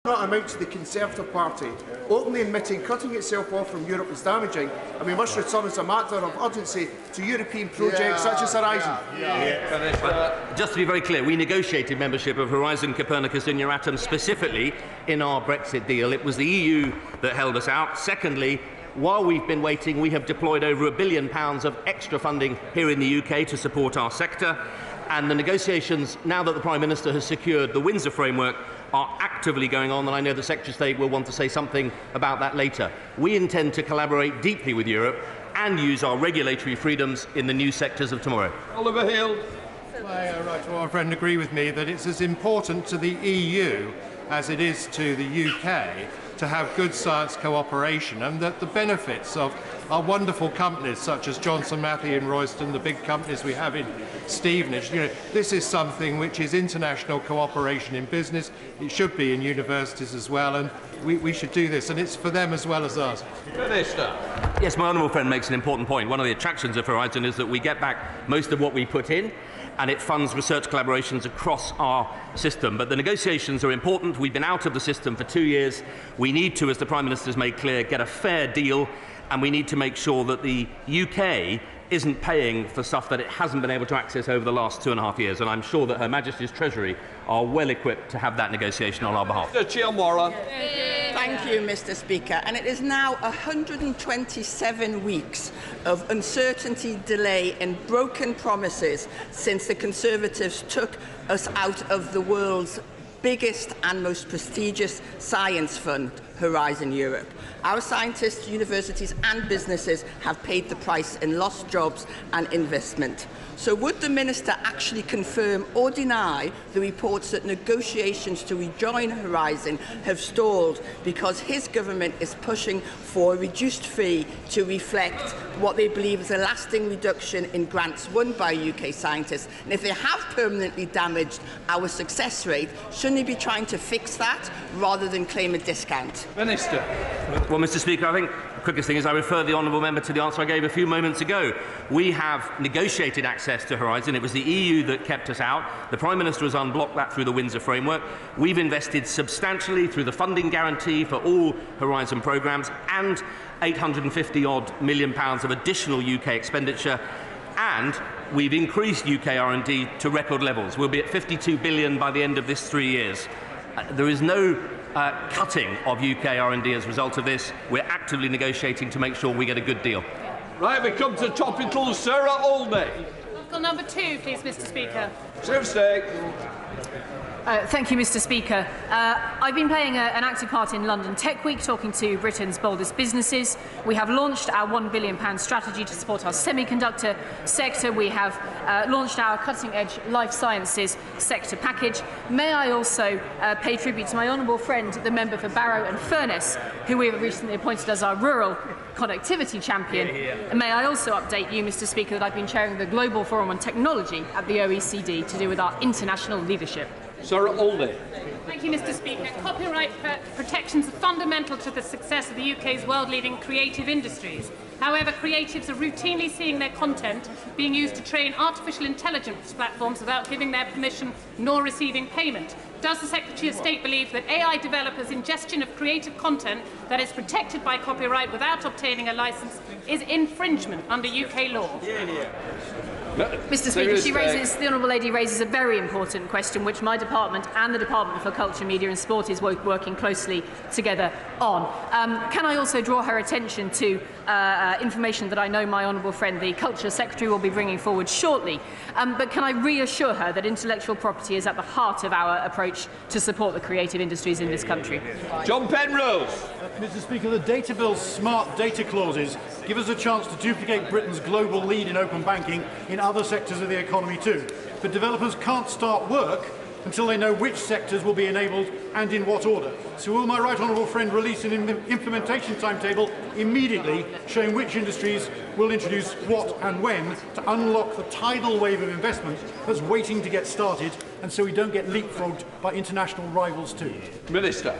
Not amount to the Conservative Party, openly admitting cutting itself off from Europe is damaging, and we must return as a matter of urgency to European projects such as Horizon. Just to be very clear, we negotiated membership of Horizon, Copernicus and Euratom specifically in our Brexit deal. It was the EU that held us out. Secondly, while we've been waiting, we have deployed over £1 billion of extra funding here in the UK to support our sector. And the negotiations, now that the Prime Minister has secured the Windsor framework, are actively going on, and I know the Secretary of State will want to say something about that later. We intend to collaborate deeply with Europe and use our regulatory freedoms in the new sectors of tomorrow. Oliver Hill. My right honourable friend agree with me that it's as important to the EU as it is to the UK to have good science cooperation, and that the benefits of our wonderful companies such as Johnson Matthey in Royston, the big companies we have in Stevenage, this is something which is international cooperation in business. It should be in universities as well, and we should do this, and it's for them as well as us. Minister. Yes, my honourable friend makes an important point. One of the attractions of Horizon is that we get back most of what we put in, and it funds research collaborations across our system. But the negotiations are important. We've been out of the system for 2 years. We need to, as the Prime Minister has made clear, get a fair deal, and we need to make sure that the UK isn't paying for stuff that it hasn't been able to access over the last 2.5 years. And I'm sure that Her Majesty's Treasury are well equipped to have that negotiation on our behalf. Thank you, Mr. Speaker. And it is now 127 weeks of uncertainty, delay and broken promises since the Conservatives took us out of the world's biggest and most prestigious science fund, Horizon Europe. Our scientists, universities and businesses have paid the price in lost jobs and investment. So would the Minister actually confirm or deny the reports that negotiations to rejoin Horizon have stalled because his government is pushing for a reduced fee to reflect what they believe is a lasting reduction in grants won by UK scientists? And if they have permanently damaged our success rate, shouldn't they be trying to fix that rather than claim a discount? Minister. Well, Mr. Speaker, I think the quickest thing is I refer the honourable member to the answer I gave a few moments ago. We have negotiated access to Horizon. It was the EU that kept us out. The Prime Minister has unblocked that through the Windsor framework. We've invested substantially through the funding guarantee for all Horizon programmes and £850-odd million of additional UK expenditure. And we've increased UK R&D to record levels. We'll be at £52 billion by the end of this 3 years. There is no cutting of UK R&D as a result of this. We're actively negotiating to make sure we get a good deal. Right, we come to topical. Sarah Olney. Article number 2, please, Mr. Speaker. Thank you, Mr. Speaker. I've been playing an active part in London Tech Week, talking to Britain's boldest businesses. We have launched our £1 billion strategy to support our semiconductor sector. We have launched our cutting-edge life sciences sector package. May I also pay tribute to my honourable friend, the member for Barrow and Furness, who we have recently appointed as our rural connectivity champion. And may I also update you, Mr. Speaker, that I've been chairing the Global Forum on Technology at the OECD to do with our international leadership. Sarah Olney. Thank you, Mr. Speaker. Copyright protections are fundamental to the success of the UK's world-leading creative industries. However, creatives are routinely seeing their content being used to train artificial intelligence platforms without giving their permission nor receiving payment. Does the Secretary of State believe that AI developers' ingestion of creative content that is protected by copyright without obtaining a licence is infringement under UK law? Mr. Speaker, the Honourable Lady raises a very important question which my department and the Department for Culture, Media and Sport is working closely together on. Can I also draw her attention to information that I know my honourable friend, the Culture Secretary, will be bringing forward shortly. But can I reassure her that intellectual property is at the heart of our approach to support the creative industries in this country? John Penrose. Mr. Speaker, the Data Bill's smart data clauses give us a chance to duplicate Britain's global lead in open banking in other sectors of the economy too. But developers can't start work until they know which sectors will be enabled and in what order. So will my right honourable friend release an implementation timetable immediately showing which industries will introduce what and when to unlock the tidal wave of investment that's waiting to get started, and so we don't get leapfrogged by international rivals too? Minister.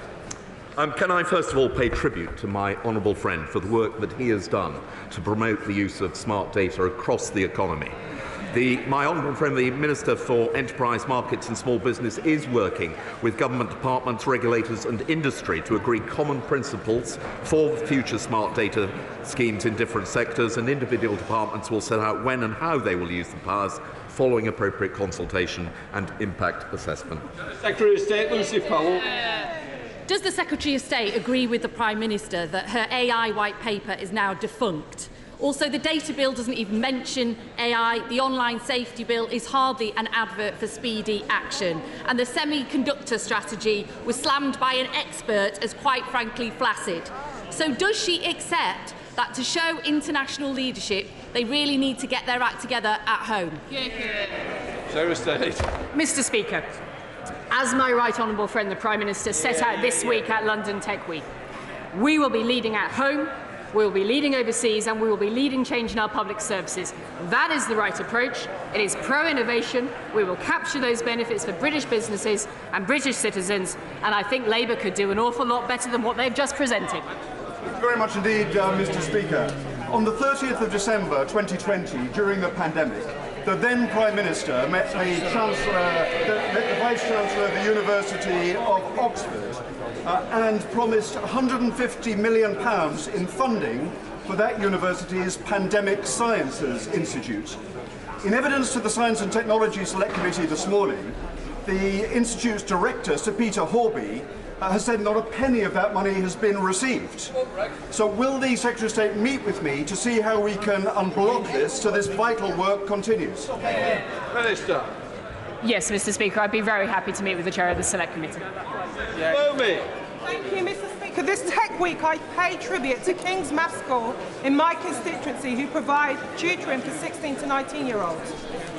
Can I first of all pay tribute to my honourable friend for the work that he has done to promote the use of smart data across the economy. My honourable friend, the Minister for Enterprise Markets and Small Business, is working with government departments, regulators and industry to agree common principles for future smart data schemes in different sectors, and individual departments will set out when and how they will use the powers following appropriate consultation and impact assessment. Secretary of State Lucy Powell. Does the Secretary of State agree with the Prime Minister that her AI white paper is now defunct? Also, the data bill doesn't even mention AI. The online safety bill is hardly an advert for speedy action. And the semiconductor strategy was slammed by an expert as quite frankly flaccid. So does she accept that to show international leadership, they really need to get their act together at home? Secretary of State. Mr. Speaker, as my right honourable friend the Prime Minister set out this week at London Tech Week, we will be leading at home, we will be leading overseas, and we will be leading change in our public services. That is the right approach. It is pro-innovation. We will capture those benefits for British businesses and British citizens, and I think Labour could do an awful lot better than what they've just presented. Thank you very much indeed, Mr. Speaker. On the 30th of December 2020, during the pandemic, the then Prime Minister met the Vice-Chancellor of the University of Oxford and promised £150 million in funding for that university's Pandemic Sciences Institute. In evidence to the Science and Technology Select Committee this morning, the Institute's director, Sir Peter Horby, has said not a penny of that money has been received. So will the Secretary of State meet with me to see how we can unblock this so this vital work continues? Minister. Yes, Mr. Speaker, I'd be very happy to meet with the Chair of the Select Committee. Thank you, Mr. Speaker. This Tech Week, I pay tribute to King's Maths School in my constituency, who provide tutoring for 16 to 19-year-olds.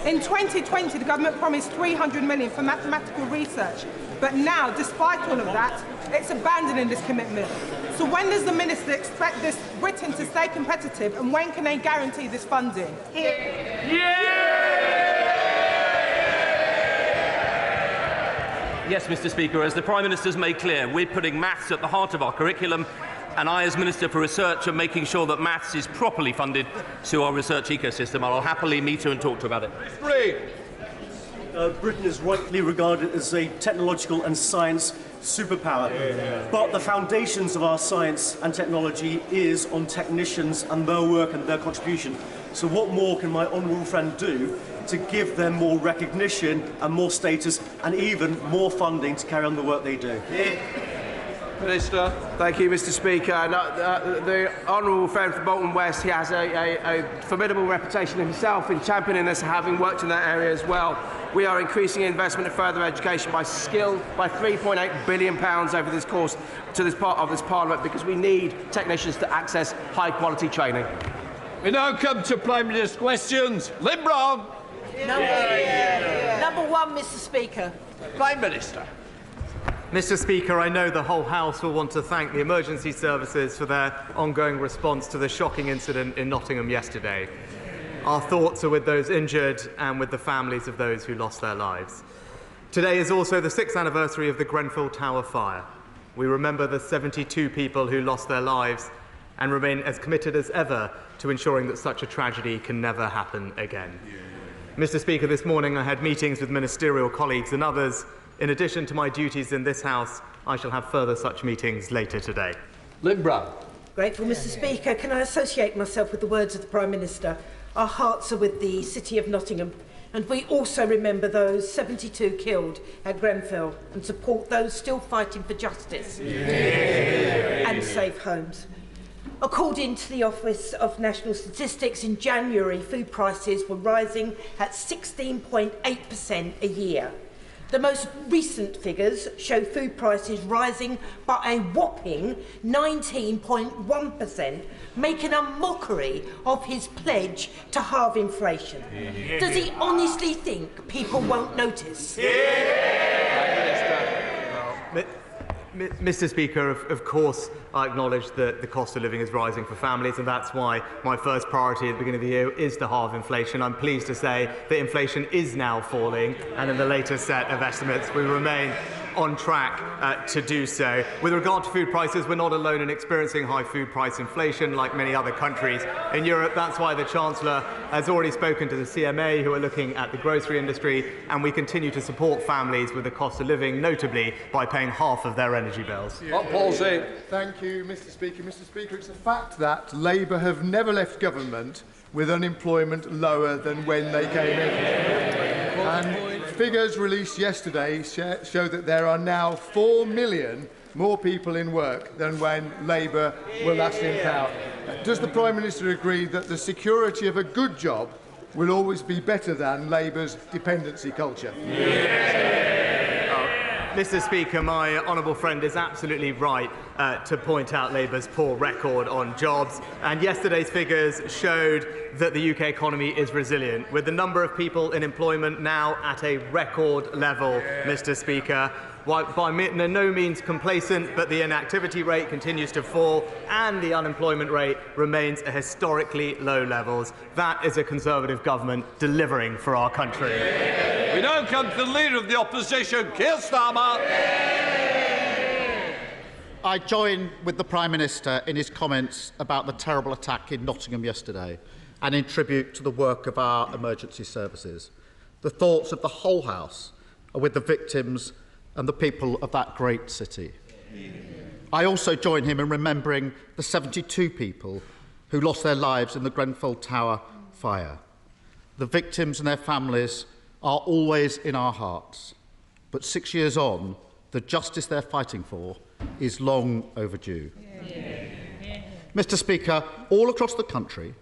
In 2020, the government promised £300 million for mathematical research, but now, despite all of that, it's abandoning this commitment. So when does the Minister expect this Britain to stay competitive, and when can they guarantee this funding? Yes, Mr. Speaker, as the Prime Minister's made clear, we're putting maths at the heart of our curriculum, and I, as Minister for Research, am making sure that maths is properly funded to our research ecosystem. I'll happily meet her and talk to her about it. Britain is rightly regarded as a technological and science superpower, but the foundations of our science and technology is on technicians and their work and their contribution. So what more can my honourable friend do to give them more recognition and more status and even more funding to carry on the work they do? Minister. Thank you, Mr. Speaker. The honourable friend from Bolton West, he has a formidable reputation himself in championing this, having worked in that area as well. We are increasing investment in further education by £3.8 billion over this course to this part of this Parliament, because we need technicians to access high-quality training. We now come to Prime Minister's questions. Lynn Brown. Number one, Mr. Speaker. Prime Minister. Mr. Speaker, I know the whole House will want to thank the emergency services for their ongoing response to the shocking incident in Nottingham yesterday. Our thoughts are with those injured and with the families of those who lost their lives. Today is also the 6th anniversary of the Grenfell Tower fire. We remember the 72 people who lost their lives and remain as committed as ever to ensuring that such a tragedy can never happen again. Mr. Speaker, this morning I had meetings with ministerial colleagues and others. In addition to my duties in this House, I shall have further such meetings later today. Lynn Brown. Grateful, Mr. Speaker. Can I associate myself with the words of the Prime Minister? Our hearts are with the City of Nottingham, and we also remember those 72 killed at Grenfell and support those still fighting for justice and safe homes. According to the Office of National Statistics, in January, food prices were rising at 16.8% a year. The most recent figures show food prices rising by a whopping 19.1%, making a mockery of his pledge to halve inflation. Does he honestly think people won't notice? Mr. Speaker, of course, I acknowledge that the cost of living is rising for families, and that's why my first priority at the beginning of the year is to halve inflation. I'm pleased to say that inflation is now falling, and in the latest set of estimates, we remain on track to do so. With regard to food prices, we're not alone in experiencing high food price inflation like many other countries in Europe. That's why the Chancellor has already spoken to the CMA, who are looking at the grocery industry, and we continue to support families with the cost of living, notably by paying half of their energy bills. Thank you, Mr. Speaker. Mr. Speaker, it's a fact that Labour have never left government with unemployment lower than when they came in. And figures released yesterday show that there are now 4 million more people in work than when Labour were last in power. Does the Prime Minister agree that the security of a good job will always be better than Labour's dependency culture? Mr. Speaker, my honourable friend is absolutely right to point out Labour's poor record on jobs, and yesterday's figures showed that the UK economy is resilient, with the number of people in employment now at a record level, Mr. Speaker. By no means complacent, but the inactivity rate continues to fall and the unemployment rate remains at historically low levels. That is a Conservative government delivering for our country. We now come to the Leader of the Opposition, Keir Starmer. I join with the Prime Minister in his comments about the terrible attack in Nottingham yesterday and in tribute to the work of our emergency services. The thoughts of the whole House are with the victims and the people of that great city. I also join him in remembering the 72 people who lost their lives in the Grenfell Tower fire. The victims and their families are always in our hearts, but 6 years on, the justice they're fighting for is long overdue. Mr. Speaker, all across the country,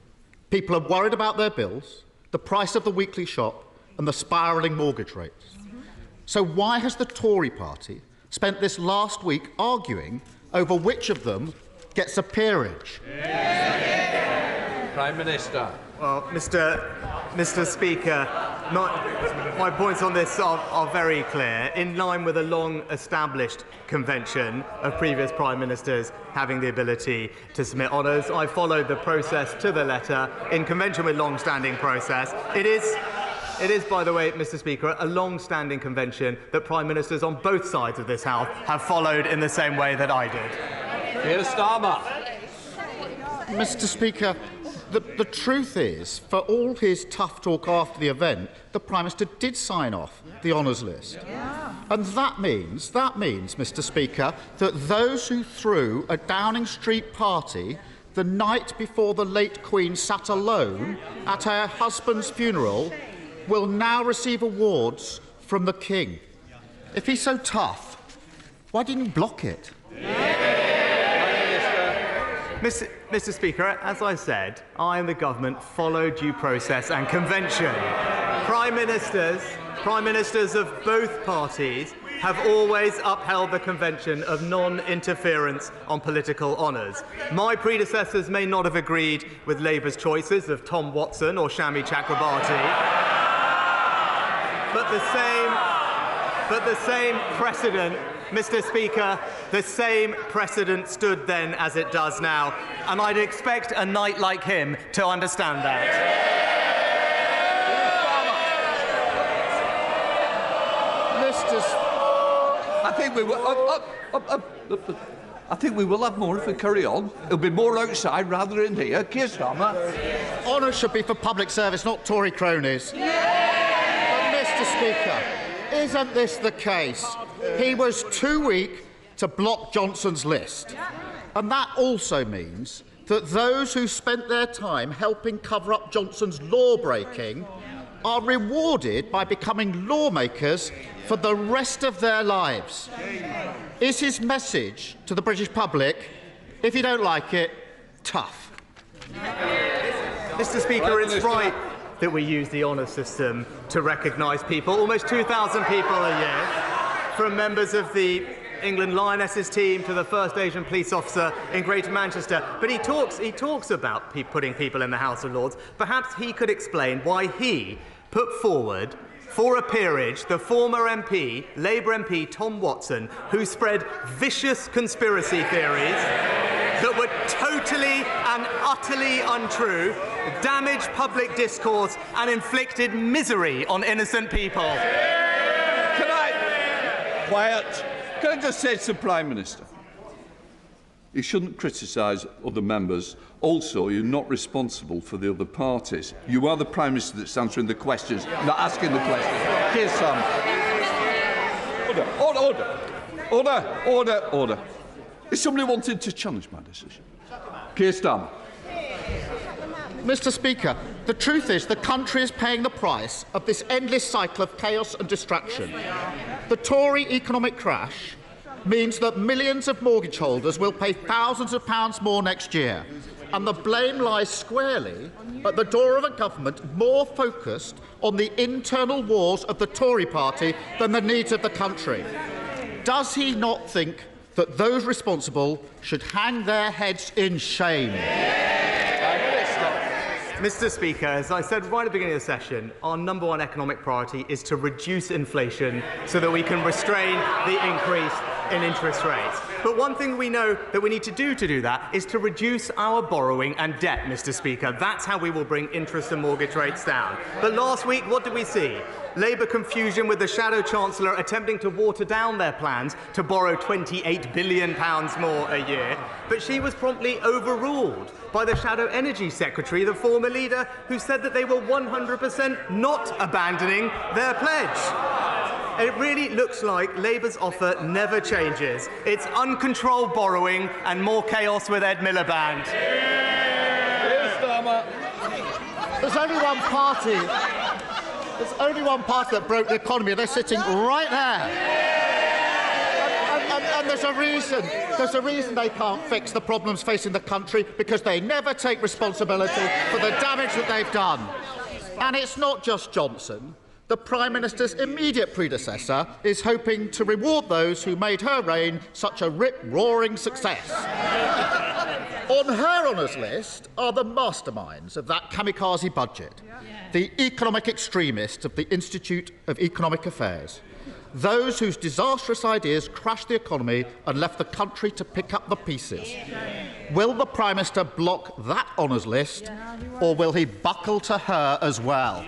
people are worried about their bills, the price of the weekly shop and the spiralling mortgage rates. So why has the Tory party spent this last week arguing over which of them gets a peerage? Prime Minister. Well, Mr. Speaker, my points on this are very clear. In line with a long-established convention of previous Prime Ministers having the ability to submit honours, I followed the process to the letter in convention with long-standing process. It is, by the way, Mr. Speaker, a long-standing convention that Prime Ministers on both sides of this House have followed in the same way that I did. Keir Starmer. Mr. Speaker, the truth is, for all his tough talk after the event, the Prime Minister did sign off the honours list. And that means, Mr. Speaker, that those who threw a Downing Street party the night before the late Queen sat alone at her husband's funeral will now receive awards from the King. If he's so tough, why didn't he block it? Mr. Speaker, as I said, I and the government follow due process and convention. Prime Ministers of both parties have always upheld the convention of non-interference on political honours. My predecessors may not have agreed with Labour's choices of Tom Watson or Shami Chakrabarti, but the same precedent, Mr. Speaker, the same precedent stood then as it does now, and I'd expect a knight like him to understand that. I think we will have more if we carry on. It'll be more outside rather than here. Keir Starmer. Honour should be for public service, not Tory cronies. But, Mr. Speaker, isn't this the case? He was too weak to block Johnson's list. And that also means that those who spent their time helping cover up Johnson's law-breaking are rewarded by becoming lawmakers for the rest of their lives. Is his message to the British public, if you don't like it, tough? Mr. Speaker, it's right that we use the honours system to recognise people, almost 2,000 people a year, from members of the England Lionesses team to the first Asian police officer in Greater Manchester. But he talks about putting people in the House of Lords. Perhaps he could explain why he put forward for a peerage the former MP, Labour MP Tom Watson, who spread vicious conspiracy theories that were totally and utterly untrue, damaged public discourse Quiet. Can I just say to the Prime Minister, you shouldn't criticise other members. Also, you're not responsible for the other parties. You are the Prime Minister that's answering the questions, not asking the questions. Here's some. Order. Is somebody wanting to challenge my decision? Keir Starmer. Mr. Speaker, the truth is the country is paying the price of this endless cycle of chaos and distraction. The Tory economic crash means that millions of mortgage holders will pay thousands of pounds more next year, and the blame lies squarely at the door of a government more focused on the internal wars of the Tory party than the needs of the country. Does he not think that those responsible should hang their heads in shame? Mr. Speaker, as I said right at the beginning of the session, our #1 economic priority is to reduce inflation so that we can restrain the increase in interest rates. But one thing we know that we need to do that is to reduce our borrowing and debt, Mr. Speaker. That's how we will bring interest and mortgage rates down. But last week, what did we see? Labour confusion with the Shadow Chancellor attempting to water down their plans to borrow £28 billion more a year. But she was promptly overruled by the Shadow Energy Secretary, the former leader, who said that they were 100% not abandoning their pledge. It really looks like Labour's offer never changes. It's uncontrolled borrowing and more chaos with Ed Miliband. There's only one party. There's only one party that broke the economy. They're sitting right there. And there's a reason. There's a reason they can't fix the problems facing the country, because they never take responsibility for the damage that they've done. And it's not just Johnson. The Prime Minister's immediate predecessor is hoping to reward those who made her reign such a rip-roaring success. On her honours list are the masterminds of that kamikaze budget, the economic extremists of the Institute of Economic Affairs, those whose disastrous ideas crashed the economy and left the country to pick up the pieces. Will the Prime Minister block that honours list, or will he buckle to her as well?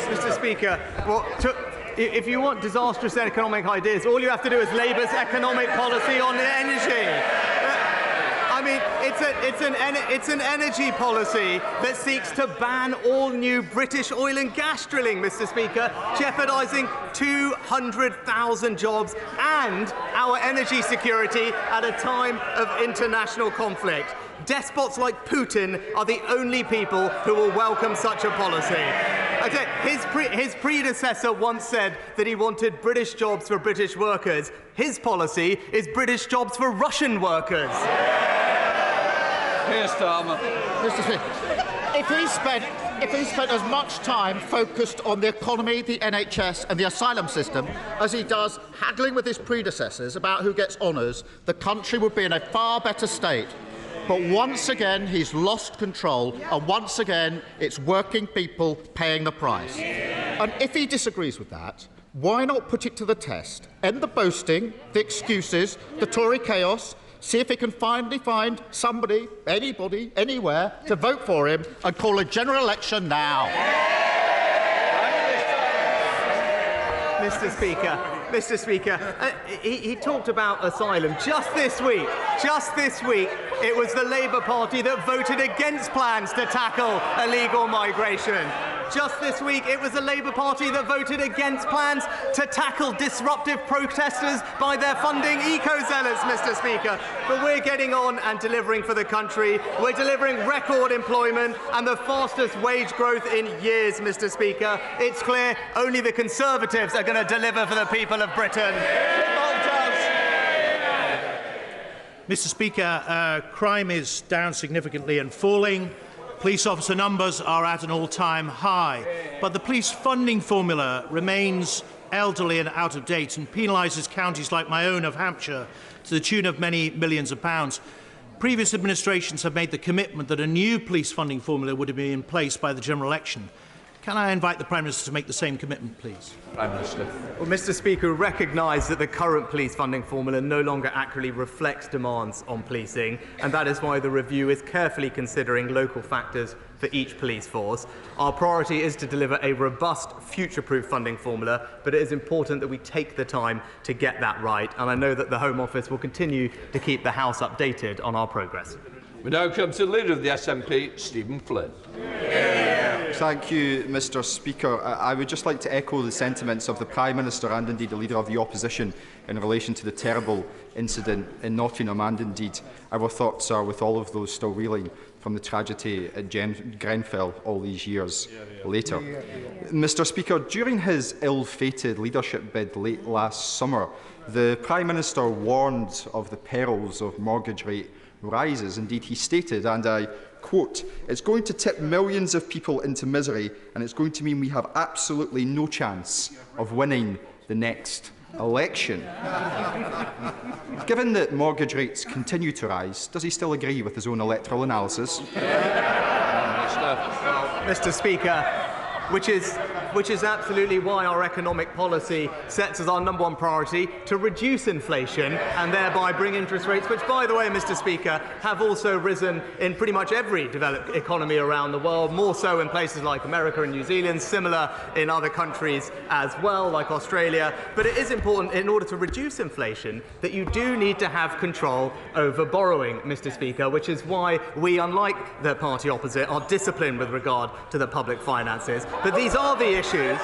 Mr. Speaker, if you want disastrous economic ideas, all you have to do is Labour's economic policy on energy. I mean, it's an energy policy that seeks to ban all new British oil and gas drilling, Mr. Speaker, jeopardising 200,000 jobs and our energy security at a time of international conflict. Despots like Putin are the only people who will welcome such a policy. His predecessor once said that he wanted British jobs for British workers. His policy is British jobs for Russian workers. Keir Starmer. Mr. Speaker, if he spent as much time focused on the economy, the NHS and the asylum system as he does haggling with his predecessors about who gets honours, the country would be in a far better state. But once again, he's lost control, and once again, it's working people paying the price. And if he disagrees with that, why not put it to the test? End the boasting, the excuses, the Tory chaos, see if he can finally find somebody, anybody, anywhere, to vote for him, and call a general election now. Mr. Speaker, he talked about asylum just this week. It was the Labour Party that voted against plans to tackle illegal migration. Just this week, it was the Labour Party that voted against plans to tackle disruptive protesters by their funding eco-zealots, Mr. Speaker. But we're getting on and delivering for the country. We're delivering record employment and the fastest wage growth in years, Mr. Speaker. It's clear only the Conservatives are going to deliver for the people of Britain. Mr. Speaker, crime is down significantly and falling. Police officer numbers are at an all-time high, but the police funding formula remains elderly and out of date and penalises counties like my own of Hampshire to the tune of many millions of pounds. Previous administrations have made the commitment that a new police funding formula would be in place by the general election. Can I invite the Prime Minister to make the same commitment, please? Prime Minister. Well, Mr. Speaker, recognise that the current police funding formula no longer accurately reflects demands on policing, and that is why the review is carefully considering local factors for each police force. Our priority is to deliver a robust, future-proof funding formula, but it is important that we take the time to get that right, and I know that the Home Office will continue to keep the House updated on our progress. We now come to the Leader of the SNP, Stephen Flynn. Thank you, Mr. Speaker. I would just like to echo the sentiments of the Prime Minister and indeed the Leader of the Opposition in relation to the terrible incident in Nottingham, and indeed our thoughts are with all of those still reeling from the tragedy at Grenfell all these years later. Mr. Speaker, during his ill-fated leadership bid late last summer, the Prime Minister warned of the perils of mortgage rate rises. Indeed, he stated, and I quote, "It's going to tip millions of people into misery, and it's going to mean we have absolutely no chance of winning the next election." Given that mortgage rates continue to rise, does he still agree with his own electoral analysis? Mr. Speaker, which is absolutely why our economic policy sets as our #1 priority to reduce inflation and thereby bring interest rates, which, by the way, Mr. Speaker, have also risen in pretty much every developed economy around the world, more so in places like America and New Zealand, similar in other countries as well, like Australia. But it is important, in order to reduce inflation, that you do need to have control over borrowing, Mr. Speaker, which is why we, unlike the party opposite, are disciplined with regard to the public finances. But these are the issues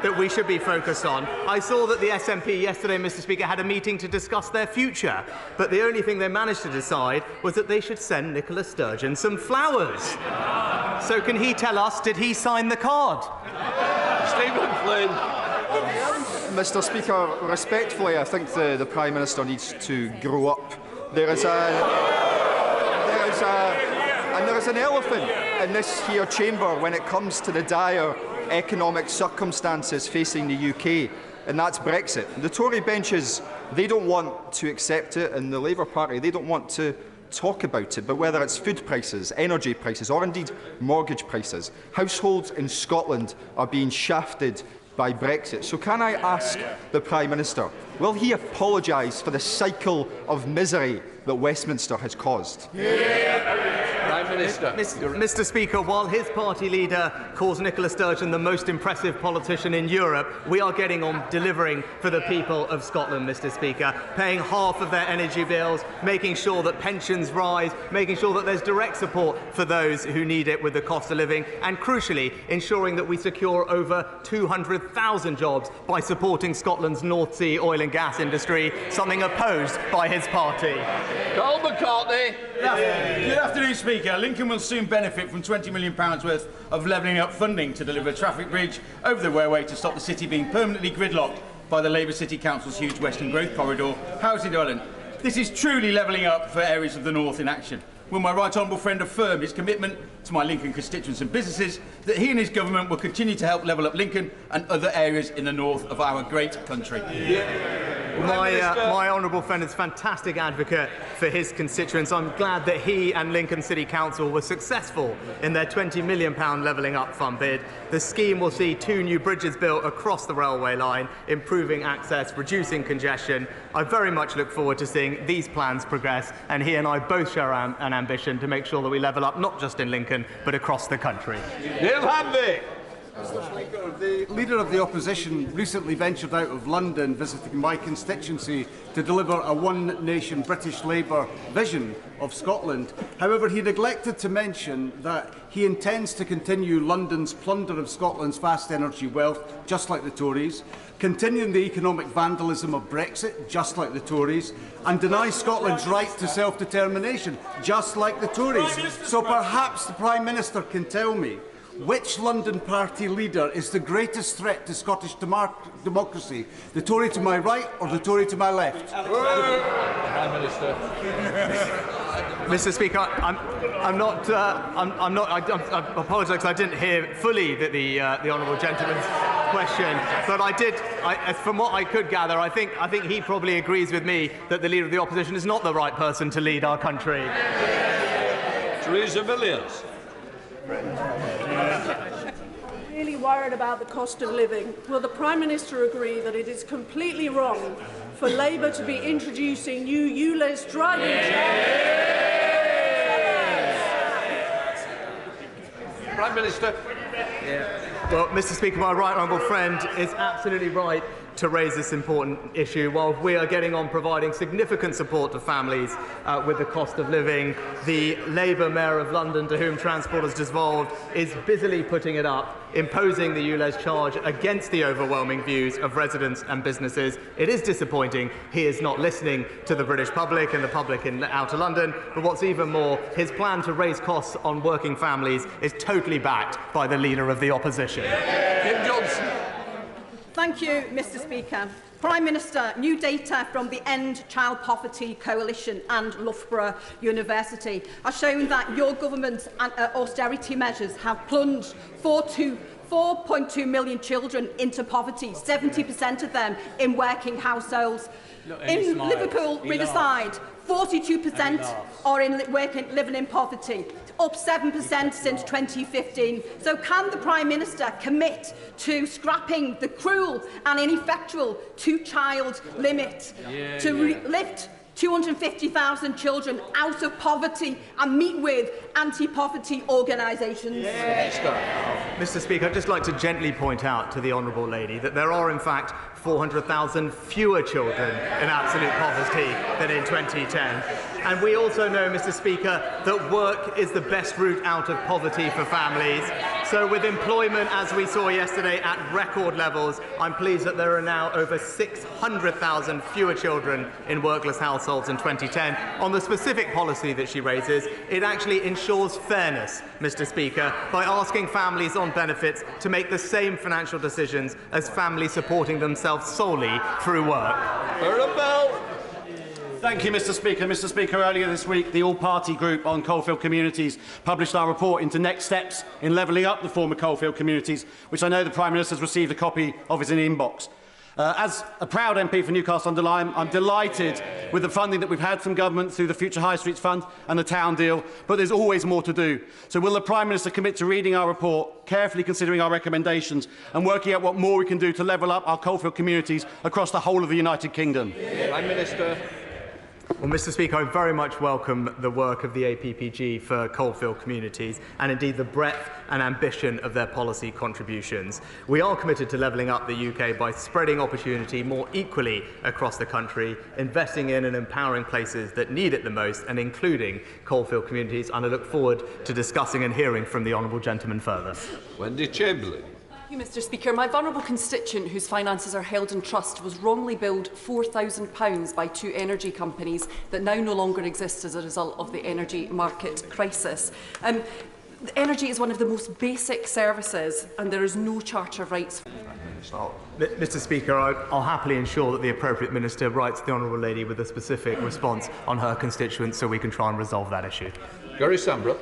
that we should be focused on. I saw that the SNP yesterday, Mr. Speaker, had a meeting to discuss their future, but the only thing they managed to decide was that they should send Nicola Sturgeon some flowers. So can he tell us, did he sign the card? Stephen Flynn. Mr. Speaker, respectfully, I think the Prime Minister needs to grow up. There is an elephant in this here chamber when it comes to the dire economic circumstances facing the UK, and that's Brexit. The Tory benches, they don't want to accept it, and the Labour Party, they don't want to talk about it. But whether it's food prices, energy prices, or indeed mortgage prices, households in Scotland are being shafted by Brexit. So can I ask the Prime Minister, will he apologise for the cycle of misery that Westminster has caused? Prime Minister. Mr. Speaker, while his party leader calls Nicola Sturgeon the most impressive politician in Europe, we are getting on delivering for the people of Scotland, Mr. Speaker, paying half of their energy bills, making sure that pensions rise, making sure that there's direct support for those who need it with the cost of living, and crucially, ensuring that we secure over 200,000 jobs by supporting Scotland's North Sea oil and gas industry, something opposed by his party. Carl McCartney. Good afternoon, Speaker. Lincoln will soon benefit from £20 million worth of levelling up funding to deliver a traffic bridge over the railway to stop the city being permanently gridlocked by the Labour City Council's huge Western Growth Corridor housing development. This is truly levelling up for areas of the North in action. Will my right honourable friend affirm his commitment to my Lincoln constituents and businesses that he and his government will continue to help level up Lincoln and other areas in the north of our great country? My honourable friend is a fantastic advocate for his constituents. I'm glad that he and Lincoln City Council were successful in their £20 million levelling up fund bid. The scheme will see 2 new bridges built across the railway line, improving access, reducing congestion. I very much look forward to seeing these plans progress, and he and I both share an ambition to make sure that we level up not just in Lincoln but across the country. Neil Hanby. Mr. Speaker, the Leader of the Opposition recently ventured out of London, visiting my constituency, to deliver a one-nation British Labour vision of Scotland. However, he neglected to mention that he intends to continue London's plunder of Scotland's vast energy wealth, just like the Tories, continuing the economic vandalism of Brexit, just like the Tories, and deny Scotland's right to self-determination, just like the Tories. So perhaps the Prime Minister can tell me which London party leader is the greatest threat to Scottish democracy? The Tory to my right or the Tory to my left? Prime Minister. Mr. Speaker, I apologise because I didn't hear fully the honourable gentleman's question, but I did. From what I could gather, I think he probably agrees with me that the Leader of the Opposition is not the right person to lead our country. Theresa Villiers. really worried about the cost of living. Will the Prime Minister agree that it is completely wrong for Labour to be introducing new ULEZ driving charges? Prime Minister. Well, Mr. Speaker, my right honourable friend is absolutely right to raise this important issue. While we are getting on providing significant support to families with the cost of living, the Labour Mayor of London, to whom transport has devolved, is busily putting it up, imposing the ULEZ charge against the overwhelming views of residents and businesses. It is disappointing he is not listening to the British public and the public in outer London, but what's even more, his plan to raise costs on working families is totally backed by the Leader of the Opposition. Kim Johnson. Thank you, Mr. Speaker. Prime Minister, new data from the End Child Poverty Coalition and Loughborough University has shown that your government's austerity measures have plunged 4.2 million children into poverty, 70% of them in working households. In Liverpool, Riverside, 42% are living in poverty, up 7% since 2015. So can the Prime Minister commit to scrapping the cruel and ineffectual two-child limit to lift 250,000 children out of poverty and meet with anti-poverty organisations? Mr. Speaker, I'd just like to gently point out to the honourable lady that there are in fact 400,000 fewer children in absolute poverty than in 2010. And we also know, Mr. Speaker, that work is the best route out of poverty for families. So with employment, as we saw yesterday, at record levels, I'm pleased that there are now over 600,000 fewer children in workless households in 2010. On the specific policy that she raises, it actually ensures fairness, Mr. Speaker, by asking families on benefits to make the same financial decisions as families supporting themselves solely through work. Thank you, Mr. Speaker. Mr. Speaker, earlier this week, the all-party group on coalfield communities published our report into next steps in levelling up the former coalfield communities, which I know the Prime Minister has received a copy of his inbox. As a proud MP for Newcastle-under-Lyme, I'm delighted with the funding that we've had from government through the Future High Streets Fund and the Town Deal, but there's always more to do. So will the Prime Minister commit to reading our report, carefully considering our recommendations and working out what more we can do to level up our coalfield communities across the whole of the United Kingdom? Prime Minister. Well, Mr. Speaker, I very much welcome the work of the APPG for coalfield communities and indeed the breadth and ambition of their policy contributions. We are committed to levelling up the UK by spreading opportunity more equally across the country, investing in and empowering places that need it the most, and including coalfield communities. And I look forward to discussing and hearing from the honourable gentleman further. Wendy Chamberlain. Thank you, Mr. Speaker. My vulnerable constituent, whose finances are held in trust, was wrongly billed £4,000 by two energy companies that now no longer exist as a result of the energy market crisis. Energy is one of the most basic services, and there is no Charter of Rights. Mr. Speaker, I'll happily ensure that the appropriate minister writes the honourable lady with a specific response on her constituents so we can try and resolve that issue. Gary Sambrook.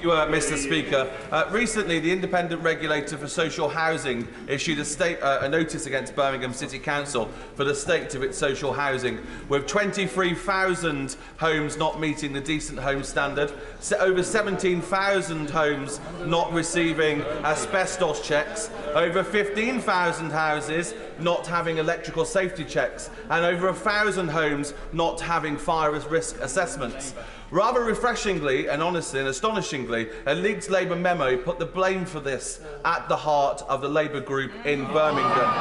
Mr. Speaker. Recently, the Independent Regulator for Social Housing issued a notice against Birmingham City Council for the state of its social housing, with 23,000 homes not meeting the decent home standard, over 17,000 homes not receiving asbestos checks, over 15,000 houses not having electrical safety checks, and over 1,000 homes not having fire risk assessments. Rather refreshingly and honestly and astonishingly, a leaked Labour memo put the blame for this at the heart of the Labour group in Birmingham.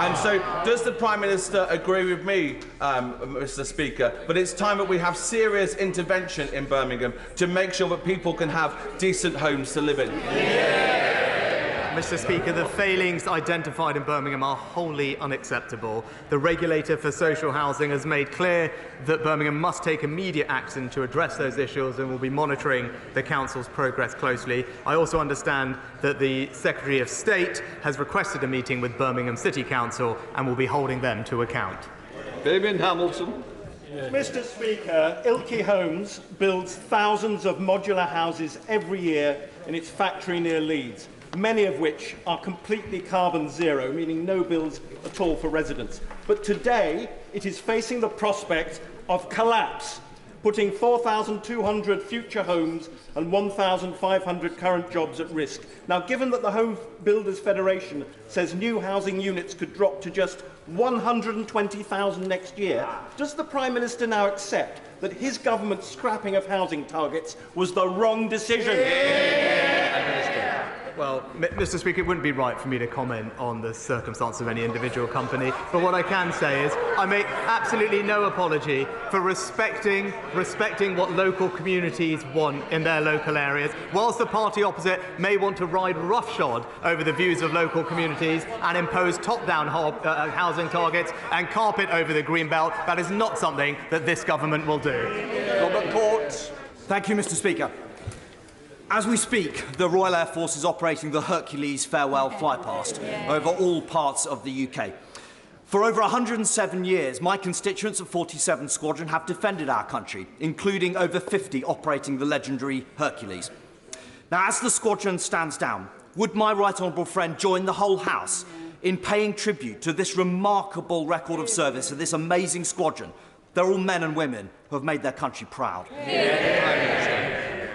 And so, does the Prime Minister agree with me, Mr. Speaker, but it's time that we have serious intervention in Birmingham to make sure that people can have decent homes to live in? Mr. Speaker, the failings identified in Birmingham are wholly unacceptable. The Regulator for Social Housing has made clear that Birmingham must take immediate action to address those issues and will be monitoring the Council's progress closely. I also understand that the Secretary of State has requested a meeting with Birmingham City Council and will be holding them to account. Fabian Hamilton. Mr. Speaker, Ilkley Homes builds thousands of modular houses every year in its factory near Leeds, many of which are completely carbon zero, meaning no bills at all for residents. But today, it is facing the prospect of collapse putting 4,200 future homes and 1,500 current jobs at risk. Now, given that the Home Builders Federation says new housing units could drop to just 120,000 next year, does the Prime Minister now accept that his government's scrapping of housing targets was the wrong decision? Well, Mr. Speaker, it wouldn't be right for me to comment on the circumstance of any individual company, but what I can say is I make absolutely no apology for respecting what local communities want in their local areas. Whilst the party opposite may want to ride roughshod over the views of local communities and impose top-down housing targets and carpet over the Greenbelt, that is not something that this government will do. Robert Court. Thank you, Mr. Speaker. As we speak, the Royal Air Force is operating the Hercules farewell flypast over all parts of the UK. For over 107 years, my constituents at 47 Squadron have defended our country, including over 50 operating the legendary Hercules. Now, as the squadron stands down, would my right honourable friend join the whole House in paying tribute to this remarkable record of service of this amazing squadron? They're all men and women who have made their country proud.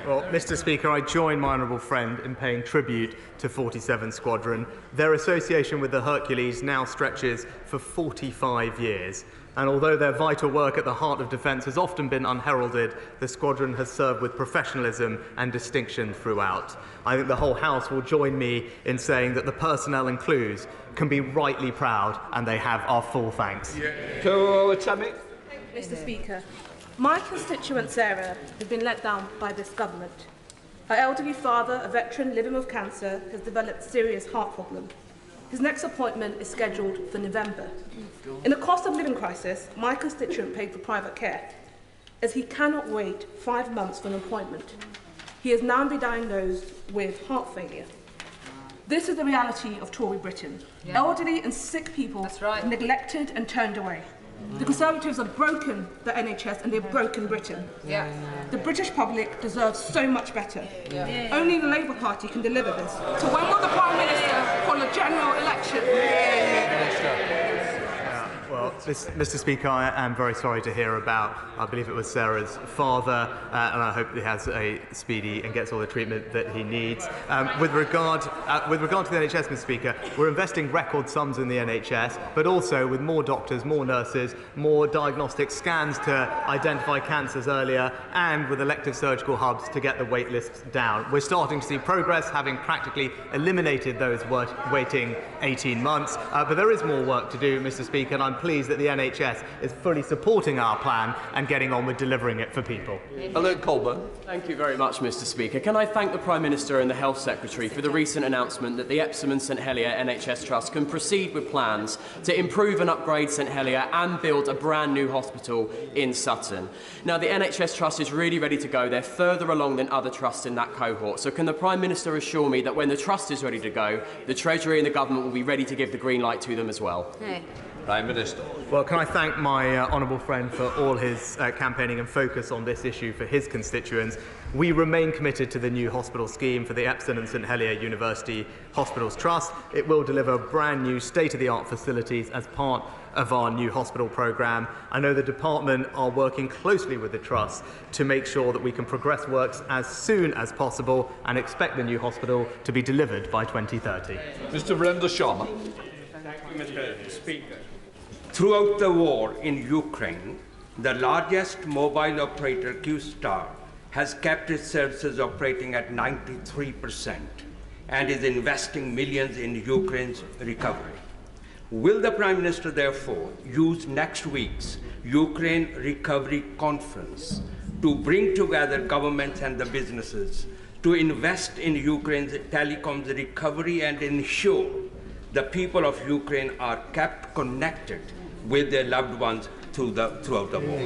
Well, Mr. Speaker, I join my honourable friend in paying tribute to 47 Squadron. Their association with the Hercules now stretches for 45 years. And although their vital work at the heart of defence has often been unheralded, the squadron has served with professionalism and distinction throughout. I think the whole House will join me in saying that the personnel and crews can be rightly proud, and they have our full thanks. Mr. Speaker, my constituent Sarah has been let down by this government. Her elderly father, a veteran living with cancer, has developed a serious heart problem. His next appointment is scheduled for November. In the cost of living crisis, my constituent paid for private care, as he cannot wait 5 months for an appointment. He has now been diagnosed with heart failure. This is the reality of Tory Britain. Elderly and sick people neglected and turned away. The Conservatives have broken the NHS and they've broken Britain. The British public deserves so much better. Only the Labour Party can deliver this. So when will the Prime Minister call a general election? Well, Mr. Speaker, I am very sorry to hear about, I believe it was Sarah's father, and I hope he has a speedy and gets all the treatment that he needs. With regard to the NHS, Mr. Speaker, we're investing record sums in the NHS, but also with more doctors, more nurses, more diagnostic scans to identify cancers earlier, and with elective surgical hubs to get the wait lists down. We're starting to see progress, having practically eliminated those waiting 18 months, but there is more work to do, Mr. Speaker, and I'm pleased that the NHS is fully supporting our plan and getting on with delivering it for people. Alert Colburn. Thank you very much, Mr. Speaker. Can I thank the Prime Minister and the Health Secretary for the recent announcement that the Epsom and St Helier NHS Trust can proceed with plans to improve and upgrade St Helier and build a brand new hospital in Sutton. Now, the NHS Trust is really ready to go. They're further along than other trusts in that cohort. So can the Prime Minister assure me that when the Trust is ready to go, the Treasury and the Government will be ready to give the green light to them as well? Prime Minister. Well, can I thank my honourable friend for all his campaigning and focus on this issue for his constituents. We remain committed to the new hospital scheme for the Epsom and St Helier University Hospitals Trust. It will deliver brand new state-of-the-art facilities as part of our new hospital programme. I know the department are working closely with the Trust to make sure that we can progress works as soon as possible and expect the new hospital to be delivered by 2030. Mr. Virendra Sharma. Thank you, Mr. Speaker. Throughout the war in Ukraine, the largest mobile operator, Q-Star, has kept its services operating at 93% and is investing millions in Ukraine's recovery. Will the Prime Minister, therefore, use next week's Ukraine Recovery Conference to bring together governments and the businesses to invest in Ukraine's telecoms recovery and ensure the people of Ukraine are kept connected with their loved ones throughout the war?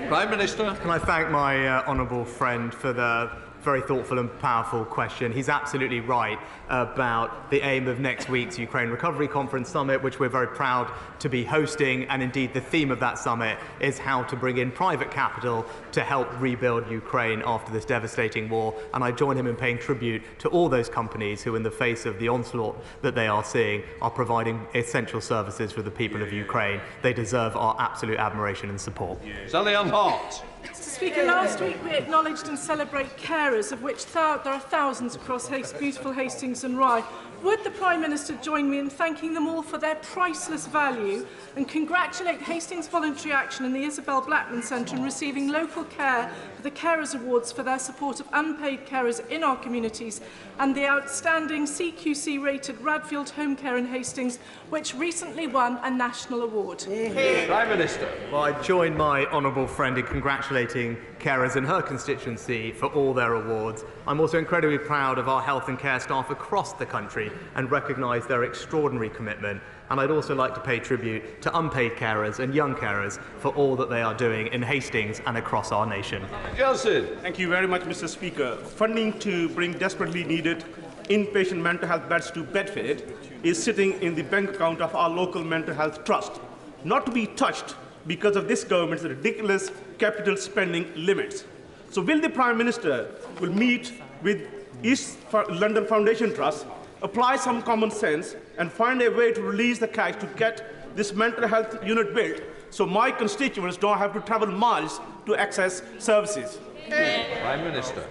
Prime Minister. Can I thank my honourable friend for the very thoughtful and powerful question. He's absolutely right about the aim of next week's Ukraine Recovery Conference Summit, which we're very proud to be hosting, and indeed the theme of that summit is how to bring in private capital to help rebuild Ukraine after this devastating war, and I join him in paying tribute to all those companies who, in the face of the onslaught that they are seeing, are providing essential services for the people of Ukraine. They deserve our absolute admiration and support. Sally Ann Hart. Mr. Speaker, last week we acknowledged and celebrate carers, of which there are thousands across beautiful Hastings and Rye. Would the Prime Minister join me in thanking them all for their priceless value and congratulate Hastings Voluntary Action and the Isabel Blackman Centre in receiving local care for the Carers Awards for their support of unpaid carers in our communities, and the outstanding CQC-rated Radfield Home Care in Hastings, which recently won a national award? Prime Minister. Well, I join my honourable friend in congratulating carers in her constituency for all their awards. I'm also incredibly proud of our health and care staff across the country and recognise their extraordinary commitment. And I'd also like to pay tribute to unpaid carers and young carers for all that they are doing in Hastings and across our nation. Johnson. Thank you very much, Mr. Speaker. Funding to bring desperately needed inpatient mental health beds to Bedford is sitting in the bank account of our local mental health trust, not to be touched because of this government's ridiculous capital spending limits. So will the Prime Minister will meet with East London Foundation Trust, apply some common sense and find a way to release the cash to get this mental health unit built so my constituents don't have to travel miles to access services? Prime Minister.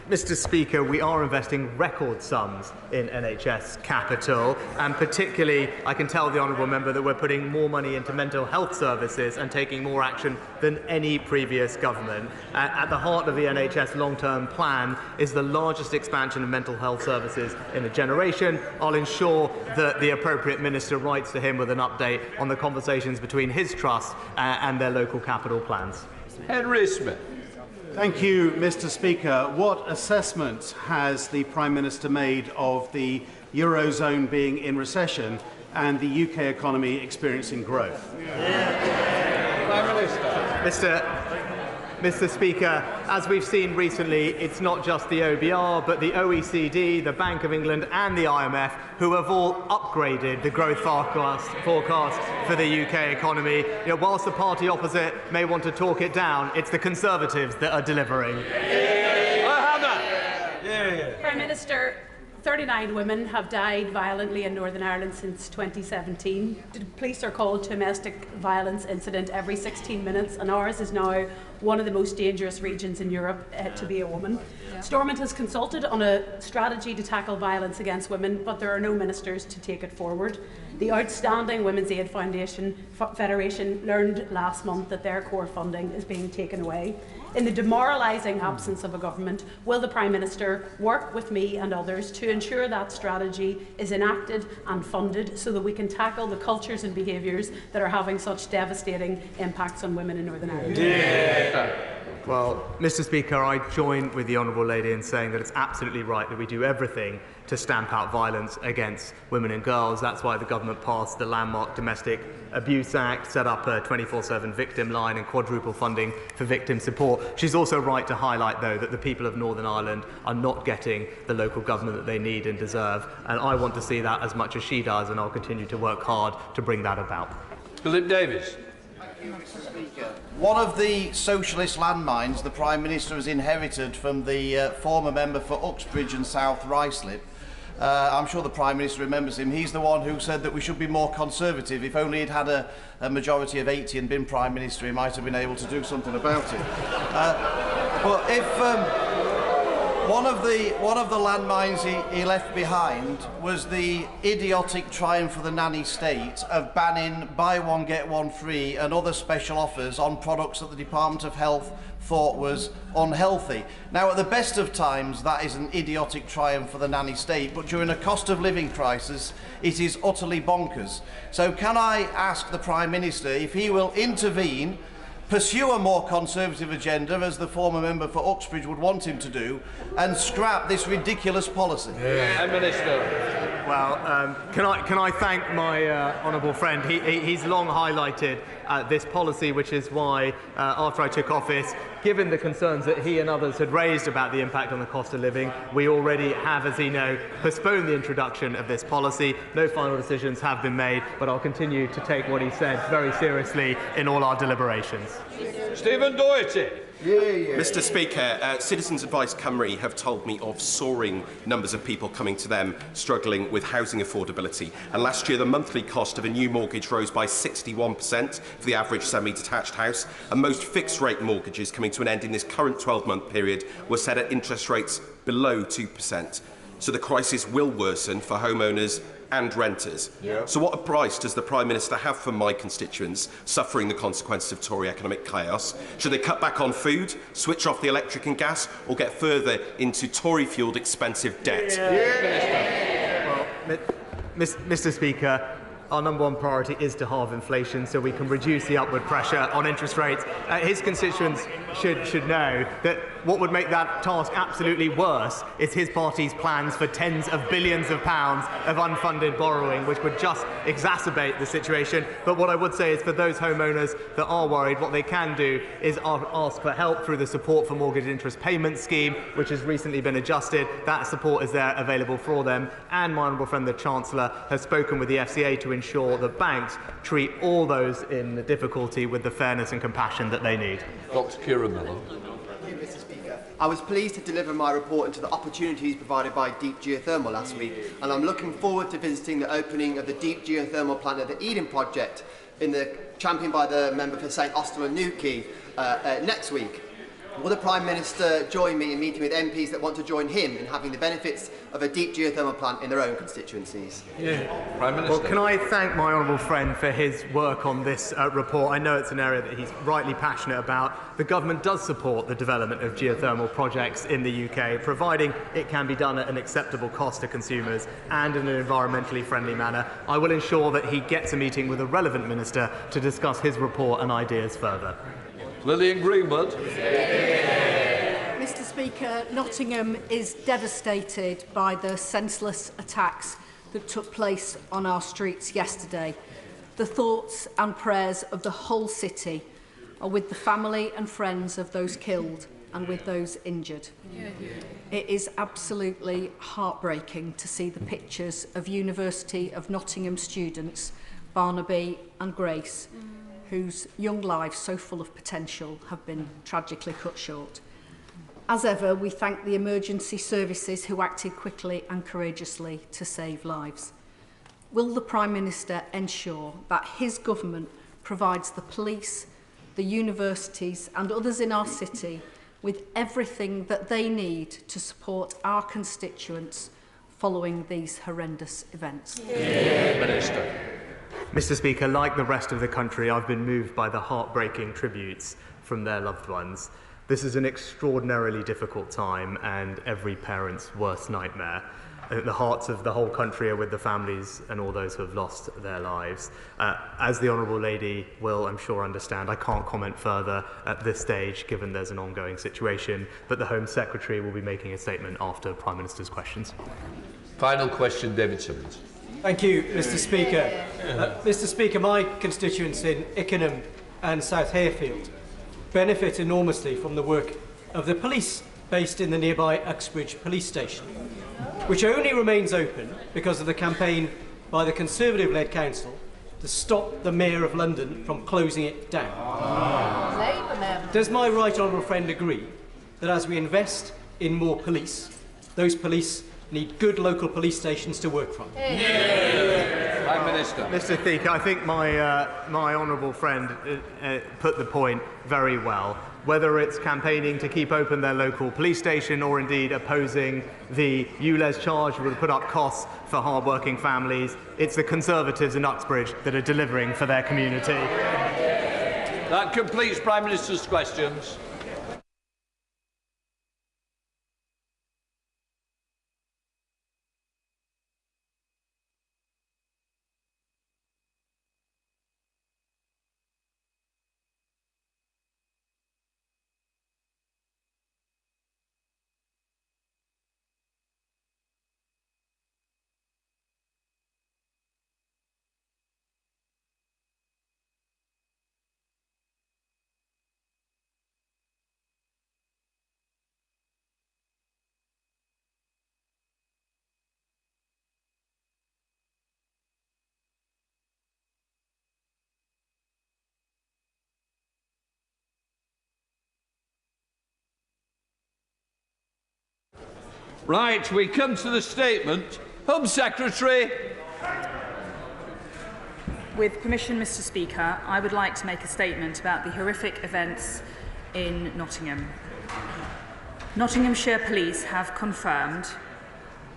Mr. Speaker, we are investing record sums in NHS capital, and particularly I can tell the honourable member that we're putting more money into mental health services and taking more action than any previous government. At the heart of the NHS long-term plan is the largest expansion of mental health services in a generation. I'll ensure that the appropriate minister writes to him with an update on the conversations between his trust and their local capital plans. Henry Smith. Thank you, Mr. Speaker. What assessment has the Prime Minister made of the Eurozone being in recession and the UK economy experiencing growth? Prime Minister. Mr. Speaker, as we've seen recently, it's not just the OBR, but the OECD, the Bank of England and the IMF who have all upgraded the growth forecast for the UK economy. You know, whilst the party opposite may want to talk it down, it's the Conservatives that are delivering. Prime Minister, 39 women have died violently in Northern Ireland since 2017. The police are called to a domestic violence incident every 16 minutes, and ours is now one of the most dangerous regions in Europe to be a woman. Stormont has consulted on a strategy to tackle violence against women, but there are no ministers to take it forward. The outstanding Women's Aid Federation learned last month that their core funding is being taken away. In the demoralising absence of a government, will the Prime Minister work with me and others to ensure that strategy is enacted and funded so that we can tackle the cultures and behaviours that are having such devastating impacts on women in Northern Ireland? Well, Mr. Speaker, I join with the Honourable Lady in saying that it's absolutely right that we do everything to stamp out violence against women and girls. That's why the government passed the landmark Domestic Abuse Act, set up a 24/7 victim line and quadruple funding for victim support. She's also right to highlight, though, that the people of Northern Ireland are not getting the local government that they need and deserve. And I want to see that as much as she does, and I'll continue to work hard to bring that about. Philip Davis. Mr. Speaker. One of the socialist landmines the Prime Minister has inherited from the former member for Uxbridge and South Ruislip. I'm sure the Prime Minister remembers him. He's the one who said that we should be more conservative. If only he'd had a majority of 80 and been Prime Minister, he might have been able to do something about it. But if one of the landmines he left behind was the idiotic triumph of the nanny state of banning buy one get one free and other special offers on products that the Department of Health thought was unhealthy. Now, at the best of times, that is an idiotic triumph for the nanny state, but during a cost of living crisis, it is utterly bonkers. So can I ask the Prime Minister if he will intervene, pursue a more conservative agenda, as the former member for Uxbridge would want him to do, and scrap this ridiculous policy? Minister. Well, can I thank my honourable friend? He's long highlighted this policy, which is why, after I took office, given the concerns that he and others had raised about the impact on the cost of living, we already have, as you know, postponed the introduction of this policy. No final decisions have been made, but I'll continue to take what he said very seriously in all our deliberations. Stephen Doherty. Mr. Speaker, Citizens Advice Cymru have told me of soaring numbers of people coming to them struggling with housing affordability. And last year, the monthly cost of a new mortgage rose by 61% for the average semi-detached house. And most fixed-rate mortgages coming to an end in this current 12-month period were set at interest rates below 2%. So the crisis will worsen for homeowners and renters. So what price does the Prime Minister have for my constituents suffering the consequences of Tory economic chaos? Should they cut back on food, switch off the electric and gas, or get further into Tory-fuelled expensive debt? Well, Mr. Speaker, our number one priority is to halve inflation so we can reduce the upward pressure on interest rates. His constituents should know that what would make that task absolutely worse is his party's plans for tens of billions of pounds of unfunded borrowing, which would just exacerbate the situation. But what I would say is for those homeowners that are worried, what they can do is ask for help through the Support for Mortgage Interest Payment Scheme, which has recently been adjusted. That support is there available for them. And my honourable friend, the Chancellor, has spoken with the FCA to ensure that banks treat all those in difficulty with the fairness and compassion that they need. Dr. Kieran Miller. Mr. Speaker, I was pleased to deliver my report into the opportunities provided by deep geothermal last week, and I'm looking forward to visiting the opening of the deep geothermal plant at the Eden project, championed by the member for St Austell and Newquay next week. Will the Prime Minister join me in meeting with MPs that want to join him in having the benefits of a deep geothermal plant in their own constituencies? Prime Minister. Well, can I thank my honourable friend for his work on this report? I know it's an area that he's rightly passionate about. The government does support the development of geothermal projects in the UK, providing it can be done at an acceptable cost to consumers and in an environmentally friendly manner. I will ensure that he gets a meeting with a relevant minister to discuss his report and ideas further. Lillian Greenwood. Mr. Speaker, Nottingham is devastated by the senseless attacks that took place on our streets yesterday. The thoughts and prayers of the whole city are with the family and friends of those killed and with those injured. It is absolutely heartbreaking to see the pictures of University of Nottingham students, Barnaby and Grace, whose young lives, so full of potential, have been tragically cut short. As ever, we thank the emergency services who acted quickly and courageously to save lives. Will the Prime Minister ensure that his government provides the police, the universities and others in our city with everything that they need to support our constituents following these horrendous events? Minister. Mr. Speaker, like the rest of the country, I've been moved by the heartbreaking tributes from their loved ones. This is an extraordinarily difficult time and every parent's worst nightmare. The hearts of the whole country are with the families and all those who have lost their lives. As the Honourable Lady will, I'm sure, understand, I can't comment further at this stage, given there's an ongoing situation, but the Home Secretary will be making a statement after Prime Minister's questions. Final question, David Simmons. Thank you, Mr. Speaker. Mr. Speaker, my constituents in Ickenham and South Hayfield benefit enormously from the work of the police based in the nearby Uxbridge police station, which only remains open because of the campaign by the Conservative-led council to stop the Mayor of London from closing it down. Does my right honourable friend agree that as we invest in more police, those police need good local police stations to work from? Prime Minister. Mr. Speaker, I think my honourable friend put the point very well. Whether it's campaigning to keep open their local police station or indeed opposing the ULEZ charge that would put up costs for hard-working families, it's the Conservatives in Uxbridge that are delivering for their community. That completes Prime Minister's questions. Right, we come to the statement. Home Secretary. With permission, Mr. Speaker, I would like to make a statement about the horrific events in Nottingham. Nottinghamshire Police have confirmed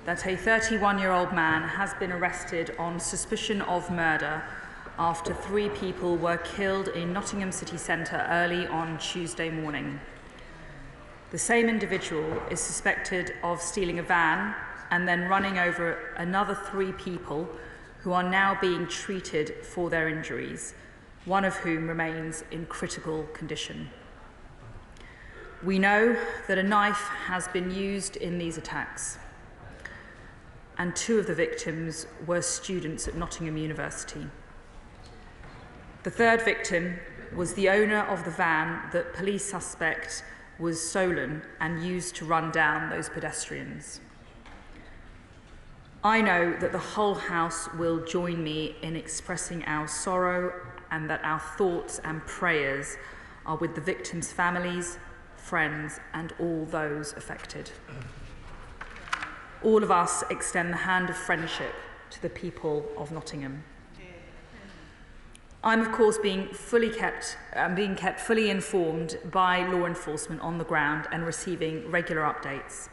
that a 31-year-old man has been arrested on suspicion of murder after 3 people were killed in Nottingham city centre early on Tuesday morning. The same individual is suspected of stealing a van and then running over another 3 people who are now being treated for their injuries, one of whom remains in critical condition. We know that a knife has been used in these attacks, and 2 of the victims were students at Nottingham University. The 3rd victim was the owner of the van that police suspect was stolen and used to run down those pedestrians. I know that the whole House will join me in expressing our sorrow and that our thoughts and prayers are with the victims' families, friends, and all those affected. All of us extend the hand of friendship to the people of Nottingham. I'm, of course, being kept fully informed by law enforcement on the ground and receiving regular updates.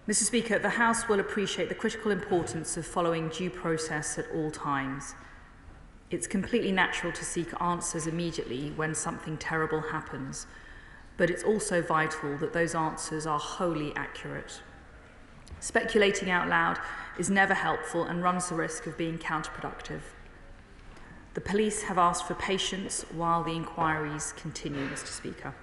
Mr. Speaker, the House will appreciate the critical importance of following due process at all times. It's completely natural to seek answers immediately when something terrible happens, but it's also vital that those answers are wholly accurate. Speculating out loud is never helpful and runs the risk of being counterproductive. The police have asked for patience while the inquiries continue, Mr. Speaker.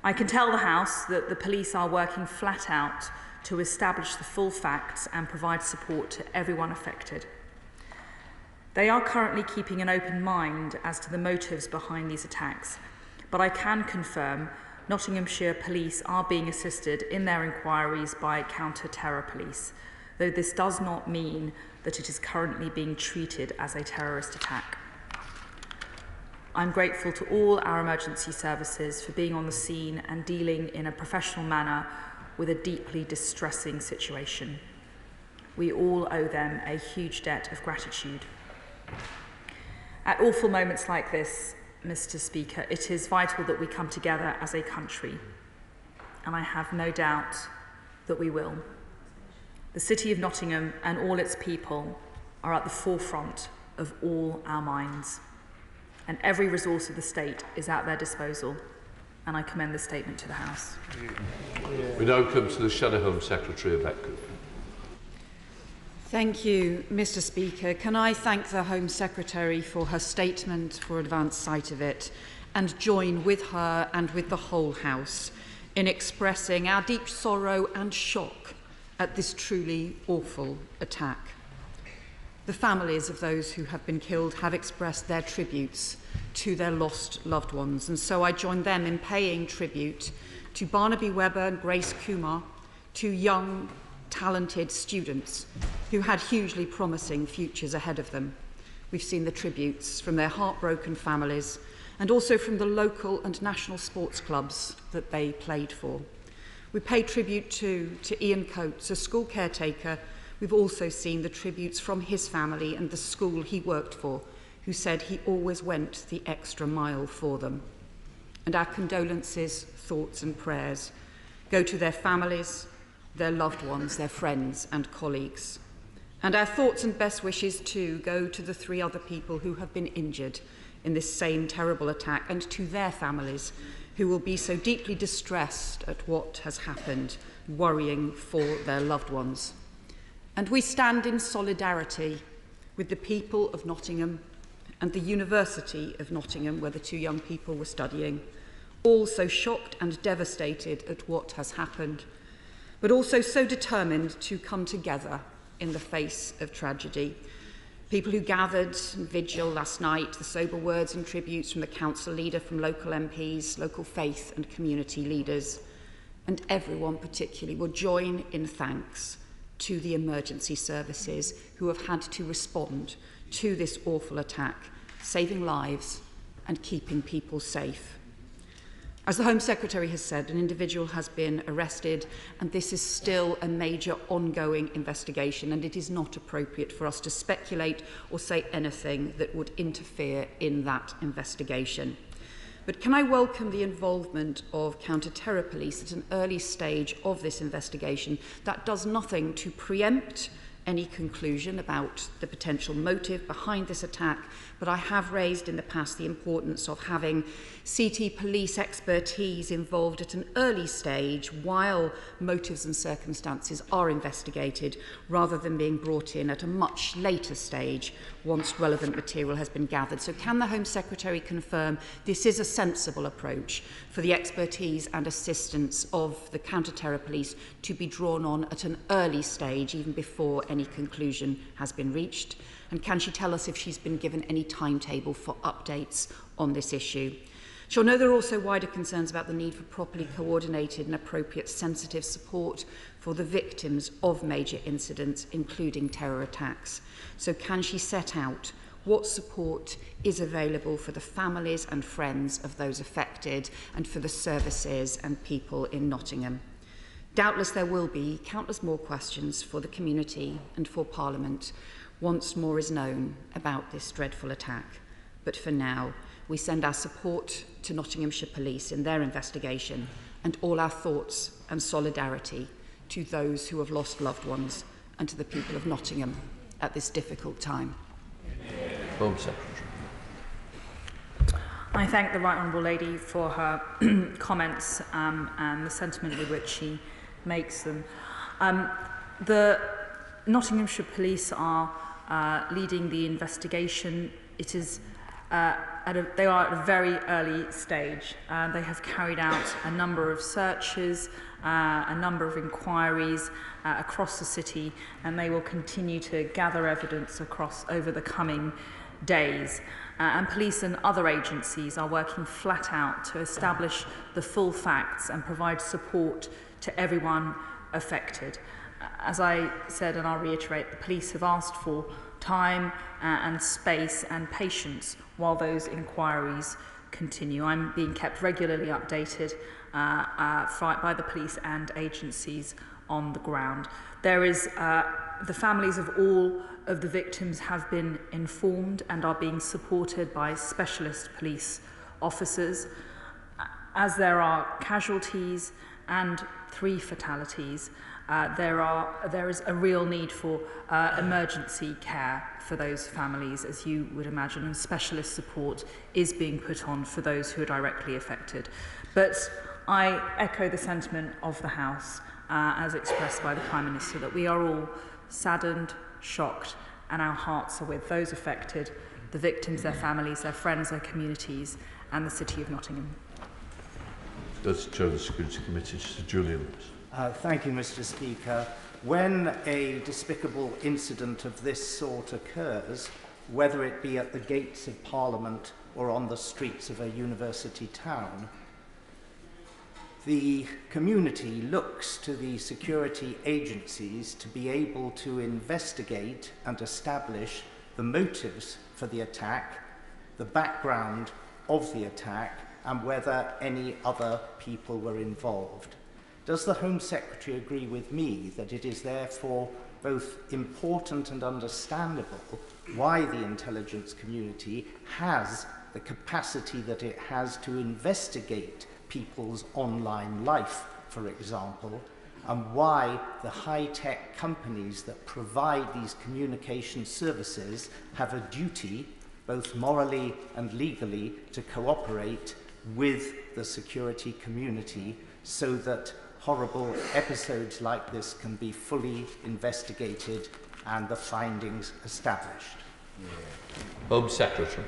I can tell the House that the police are working flat out to establish the full facts and provide support to everyone affected. They are currently keeping an open mind as to the motives behind these attacks, but I can confirm Nottinghamshire Police are being assisted in their inquiries by counter-terror police, though this does not mean that it is currently being treated as a terrorist attack. I'm grateful to all our emergency services for being on the scene and dealing in a professional manner with a deeply distressing situation. We all owe them a huge debt of gratitude. At awful moments like this, Mr. Speaker, it is vital that we come together as a country, and I have no doubt that we will. The City of Nottingham and all its people are at the forefront of all our minds, and every resource of the state is at their disposal, and I commend the statement to the House. We now come to the Shadow Home Secretary of ECU. Thank you, Mr. Speaker. Can I thank the Home Secretary for her statement, for advance sight of it, and join with her and with the whole House in expressing our deep sorrow and shock at this truly awful attack. The families of those who have been killed have expressed their tributes to their lost loved ones, and so I join them in paying tribute to Barnaby Webber and Grace Kumar, 2 young, talented students who had hugely promising futures ahead of them. We've seen the tributes from their heartbroken families and also from the local and national sports clubs that they played for. We pay tribute to Ian Coates, a school caretaker. We've also seen the tributes from his family and the school he worked for, who said he always went the extra mile for them. And our condolences, thoughts and prayers go to their families, their loved ones, their friends and colleagues. And our thoughts and best wishes too go to the 3 other people who have been injured in this same terrible attack, and to their families who will be so deeply distressed at what has happened, worrying for their loved ones. And we stand in solidarity with the people of Nottingham and the University of Nottingham, where the 2 young people were studying, all so shocked and devastated at what has happened, but also so determined to come together in the face of tragedy. People who gathered in vigil last night, the sober words and tributes from the council leader, from local MPs, local faith and community leaders, and everyone particularly will join in thanks to the emergency services who have had to respond to this awful attack, saving lives and keeping people safe. As the Home Secretary has said, an individual has been arrested, and this is still a major ongoing investigation, and it is not appropriate for us to speculate or say anything that would interfere in that investigation. But can I welcome the involvement of counter-terror police at an early stage of this investigation? That does nothing to preempt any conclusion about the potential motive behind this attack, but I have raised in the past the importance of having CT police expertise involved at an early stage while motives and circumstances are investigated, rather than being brought in at a much later stage once relevant material has been gathered. So can the Home Secretary confirm this is a sensible approach for the expertise and assistance of the counter-terror police to be drawn on at an early stage, even before any conclusion has been reached? And can she tell us if she's been given any timetable for updates on this issue? She'll know there are also wider concerns about the need for properly coordinated and appropriate sensitive support for the victims of major incidents, including terror attacks. So can she set out what support is available for the families and friends of those affected and for the services and people in Nottingham? Doubtless there will be countless more questions for the community and for Parliament once more is known about this dreadful attack. But for now, we send our support to Nottinghamshire Police in their investigation, and all our thoughts and solidarity to those who have lost loved ones and to the people of Nottingham at this difficult time. Home Secretary. I thank the Right Honourable Lady for her comments and the sentiment with which she makes them. The Nottinghamshire Police are leading the investigation. It is they are at a very early stage. They have carried out a number of searches, a number of inquiries across the city, and they will continue to gather evidence over the coming days. And police and other agencies are working flat out to establish the full facts and provide support to everyone affected. As I said, and I'll reiterate, the police have asked for time and space and patience while those inquiries continue. I'm being kept regularly updated by the police and agencies on the ground. There is the families of all of the victims have been informed and are being supported by specialist police officers. As there are casualties and 3 fatalities, there is a real need for emergency care for those families, as you would imagine, and specialist support is being put on for those who are directly affected. But I echo the sentiment of the House, as expressed by the Prime Minister, that we are all saddened, shocked, and our hearts are with those affected, the victims, their families, their friends, their communities, and the City of Nottingham. Does Chair of the Security Committee, Sir Julian. Thank you, Mr. Speaker. When a despicable incident of this sort occurs, whether it be at the gates of Parliament or on the streets of a university town, the community looks to the security agencies to be able to investigate and establish the motives for the attack, the background of the attack, and whether any other people were involved. Does the Home Secretary agree with me that it is therefore both important and understandable why the intelligence community has the capacity that it has to investigate people's online life, for example, and why the high-tech companies that provide these communication services have a duty, both morally and legally, to cooperate with the security community so that horrible episodes like this can be fully investigated and the findings established? Home Secretary.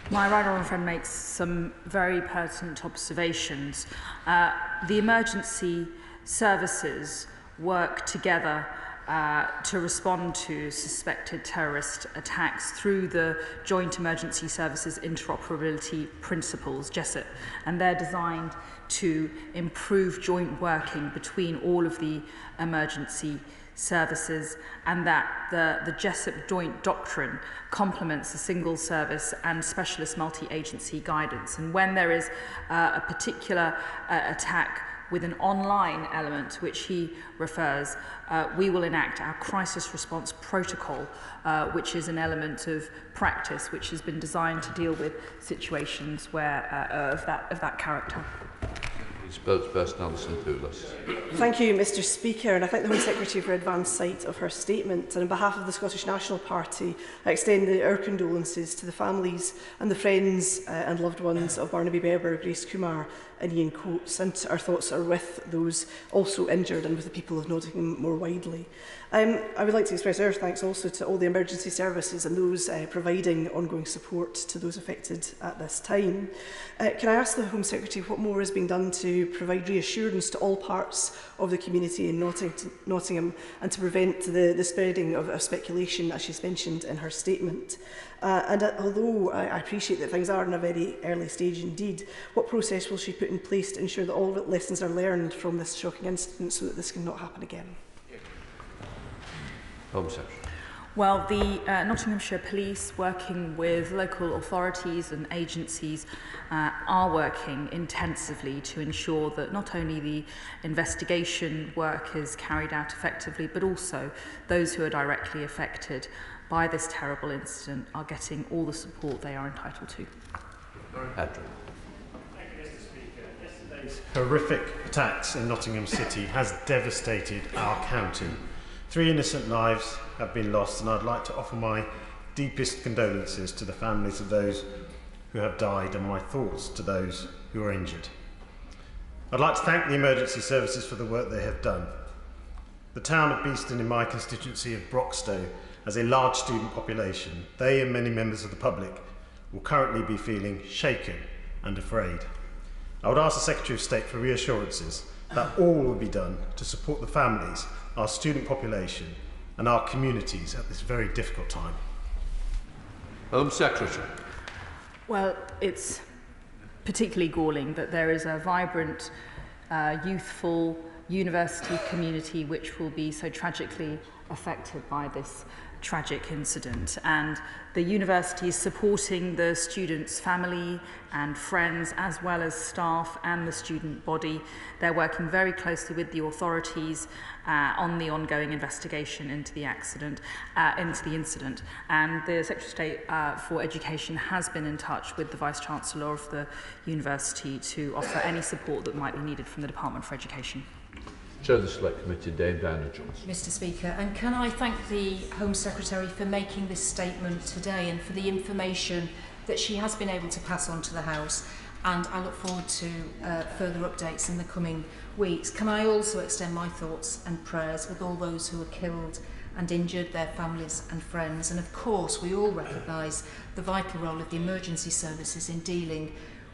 My right honourable friend makes some very pertinent observations. The emergency services work together to respond to suspected terrorist attacks through the Joint Emergency Services Interoperability Principles, JESIP, and they're designed to improve joint working between all of the emergency services, and that the Jessup joint doctrine complements the single service and specialist multi-agency guidance. And when there is a particular attack with an online element, which he refers, we will enact our crisis response protocol, which is an element of practice which has been designed to deal with situations where of that character. Spokesperson Alison Poulos. Thank you, Mr Speaker, and I thank the Home Secretary for advance sight of her statement. And on behalf of the Scottish National Party, I extend our condolences to the families and the friends and loved ones of Barnaby Berber, Grace Kumar and Ian Coates, and our thoughts are with those also injured and with the people of Nottingham more widely. I would like to express our thanks also to all the emergency services and those providing ongoing support to those affected at this time. Can I ask the Home Secretary what more is being done to provide reassurance to all parts of the community in Nottingham and to prevent the spreading of speculation, as she's mentioned in her statement? And although I appreciate that things are in a very early stage indeed, what process will she put in place to ensure that all lessons are learned from this shocking incident so that this cannot happen again? Home Secretary. Well, the Nottinghamshire Police, working with local authorities and agencies, are working intensively to ensure that not only the investigation work is carried out effectively, but also those who are directly affected by this terrible incident are getting all the support they are entitled to. Andrew. Thank you, Mr Speaker. Yesterday's horrific attacks in Nottingham City has devastated our county. 3 innocent lives have been lost, and I'd like to offer my deepest condolences to the families of those who have died and my thoughts to those who are injured. I'd like to thank the emergency services for the work they have done. The town of Beeston in my constituency of Broxtowe has a large student population. They and many members of the public will currently be feeling shaken and afraid. I would ask the Secretary of State for reassurances that all will be done to support the families, our student population and our communities at this very difficult time. Home Secretary. Well, it's particularly galling that there is a vibrant, youthful university community which will be so tragically affected by this tragic incident, and the university is supporting the students' family and friends as well as staff and the student body. They're working very closely with the authorities on the ongoing investigation into the incident, and the Secretary of State for Education has been in touch with the Vice-Chancellor of the university to offer any support that might be needed from the Department for Education. Chair of the Select Committee, Dame Diana Johnson. Mr Speaker, and can I thank the Home Secretary for making this statement today and for the information that she has been able to pass on to the House, and I look forward to further updates in the coming weeks. Can I also extend my thoughts and prayers with all those who are killed and injured, their families and friends, and of course we all recognise the vital role of the emergency services in dealing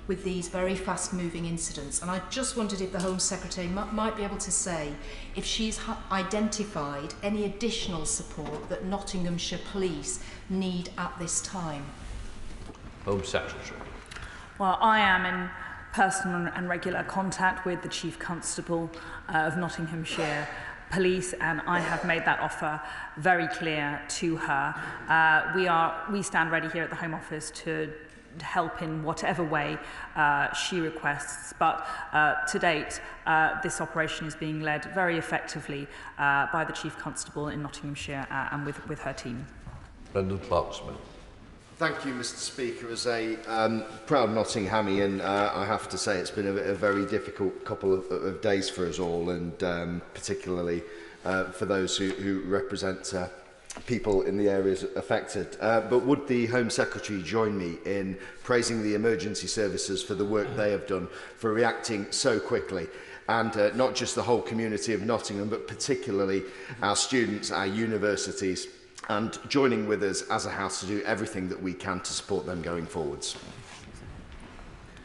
with these very fast-moving incidents. And I just wondered if the Home Secretary might be able to say if she's identified any additional support that Nottinghamshire Police need at this time. Home Secretary. Well, I am in personal and regular contact with the Chief Constable of Nottinghamshire Police, and I have made that offer very clear to her. We stand ready here at the Home Office to help in whatever way she requests, but to date this operation is being led very effectively by the Chief Constable in Nottinghamshire and with her team. Brendan Clark-Smith. Thank you, Mr Speaker. As a proud Nottinghamian, I have to say it's been a very difficult couple of days for us all, and particularly for those who represent people in the areas affected. But would the Home Secretary join me in praising the emergency services for the work they have done, for reacting so quickly, and not just the whole community of Nottingham, but particularly our students, our universities, and joining with us as a House to do everything that we can to support them going forwards.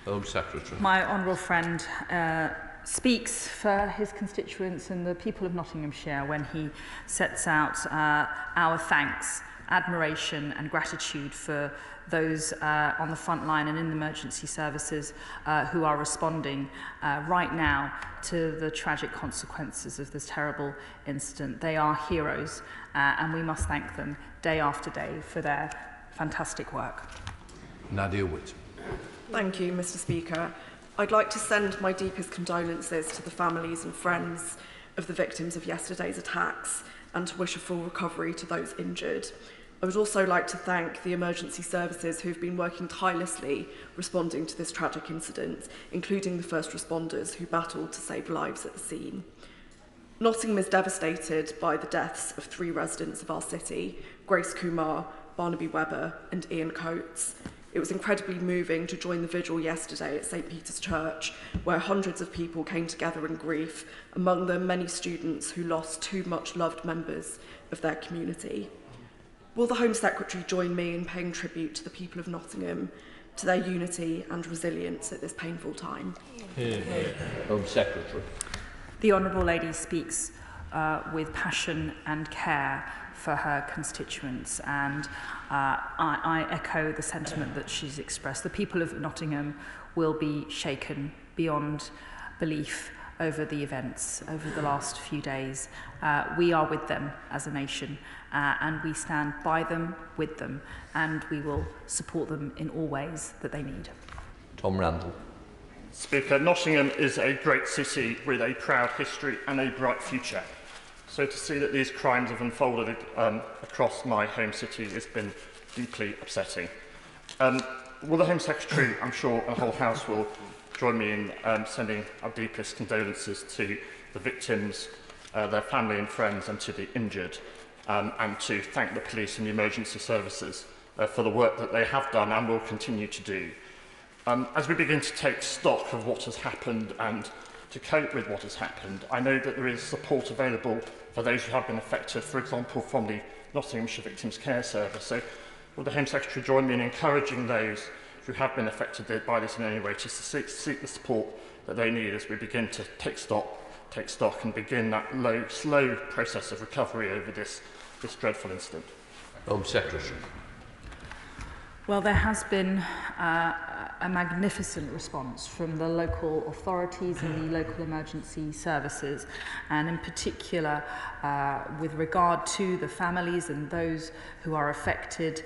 Home Secretary. My honourable friend speaks for his constituents and the people of Nottinghamshire when he sets out our thanks admiration and gratitude for those on the front line and in the emergency services who are responding right now to the tragic consequences of this terrible incident. They are heroes, and we must thank them day after day for their fantastic work. Nadia Witt. Thank you, Mr. Speaker. I'd like to send my deepest condolences to the families and friends of the victims of yesterday's attacks and to wish a full recovery to those injured. I would also like to thank the emergency services who have been working tirelessly responding to this tragic incident, including the first responders who battled to save lives at the scene. Nottingham is devastated by the deaths of 3 residents of our city, Grace Kumar, Barnaby Webber and Ian Coates. It was incredibly moving to join the vigil yesterday at St. Peter's Church, where hundreds of people came together in grief, among them many students who lost 2 much-loved members of their community. Will the Home Secretary join me in paying tribute to the people of Nottingham, to their unity and resilience at this painful time? Home Secretary. The Honourable Lady speaks with passion and care for her constituents, and I echo the sentiment that she's expressed. The people of Nottingham will be shaken beyond belief over the events over the last few days. We are with them as a nation, and we stand by them, with them, and we will support them in all ways that they need. Tom Randall. Speaker, Nottingham is a great city with a proud history and a bright future. So to see that these crimes have unfolded across my home city has been deeply upsetting. Will the Home Secretary, I'm sure the whole House will join me in sending our deepest condolences to the victims, their family and friends, and to the injured, and to thank the police and the emergency services for the work that they have done and will continue to do. As we begin to take stock of what has happened and to cope with what has happened, I know that there is support available for those who have been affected, for example, from the Nottinghamshire Victims Care Service. So will the Home Secretary join me in encouraging those who have been affected by this in any way to seek the support that they need as we begin to take stock and begin that slow process of recovery over this dreadful incident? Home Secretary. Well, there has been a magnificent response from the local authorities and the local emergency services, and in particular with regard to the families and those who are affected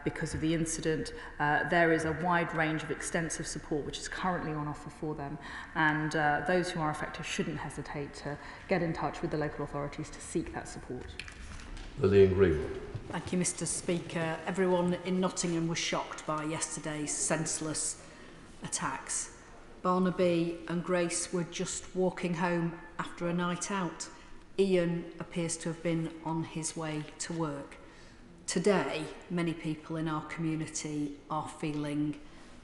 because of the incident. There is a wide range of extensive support which is currently on offer for them, and those who are affected shouldn't hesitate to get in touch with the local authorities to seek that support. Lillian Greenwood. Thank you, Mr. Speaker. Everyone in Nottingham was shocked by yesterday's senseless attacks. Barnaby and Grace were just walking home after a night out. Ian appears to have been on his way to work. Today, many people in our community are feeling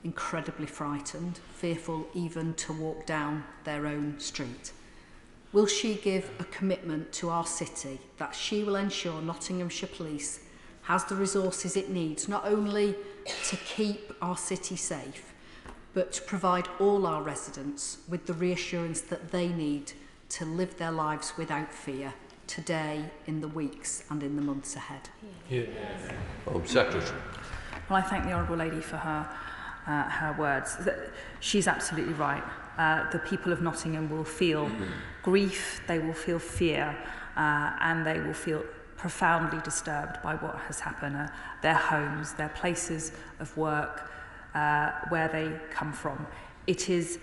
incredibly frightened, fearful even to walk down their own street. Will she give a commitment to our city that she will ensure Nottinghamshire Police has the resources it needs, not only to keep our city safe, but to provide all our residents with the reassurance that they need to live their lives without fear today, in the weeks and in the months ahead? Home Secretary. Well, I thank the Honourable Lady for her words. She's absolutely right. The people of Nottingham will feel grief, they will feel fear, and they will feel profoundly disturbed by what has happened. Their homes, their places of work, where they come from. It is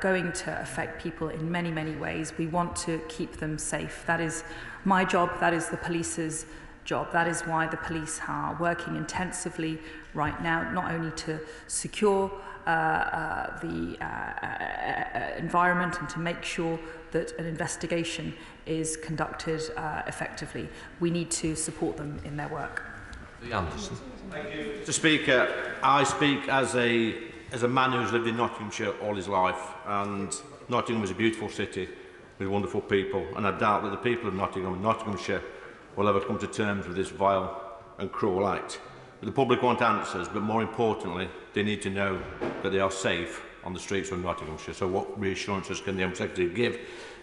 going to affect people in many, many ways. We want to keep them safe. That is my job, that is the police's job. That is why the police are working intensively right now, not only to secure the environment and to make sure that an investigation is conducted effectively. We need to support them in their work. Anderson. Thank you, Mr. Speaker. I speak as a man who's lived in Nottinghamshire all his life, and Nottingham is a beautiful city with wonderful people, and I doubt that the people of Nottingham and Nottinghamshire will ever come to terms with this vile and cruel act. The public want answers, but more importantly, they need to know that they are safe on the streets of Nottinghamshire. So what reassurances can the Home Secretary give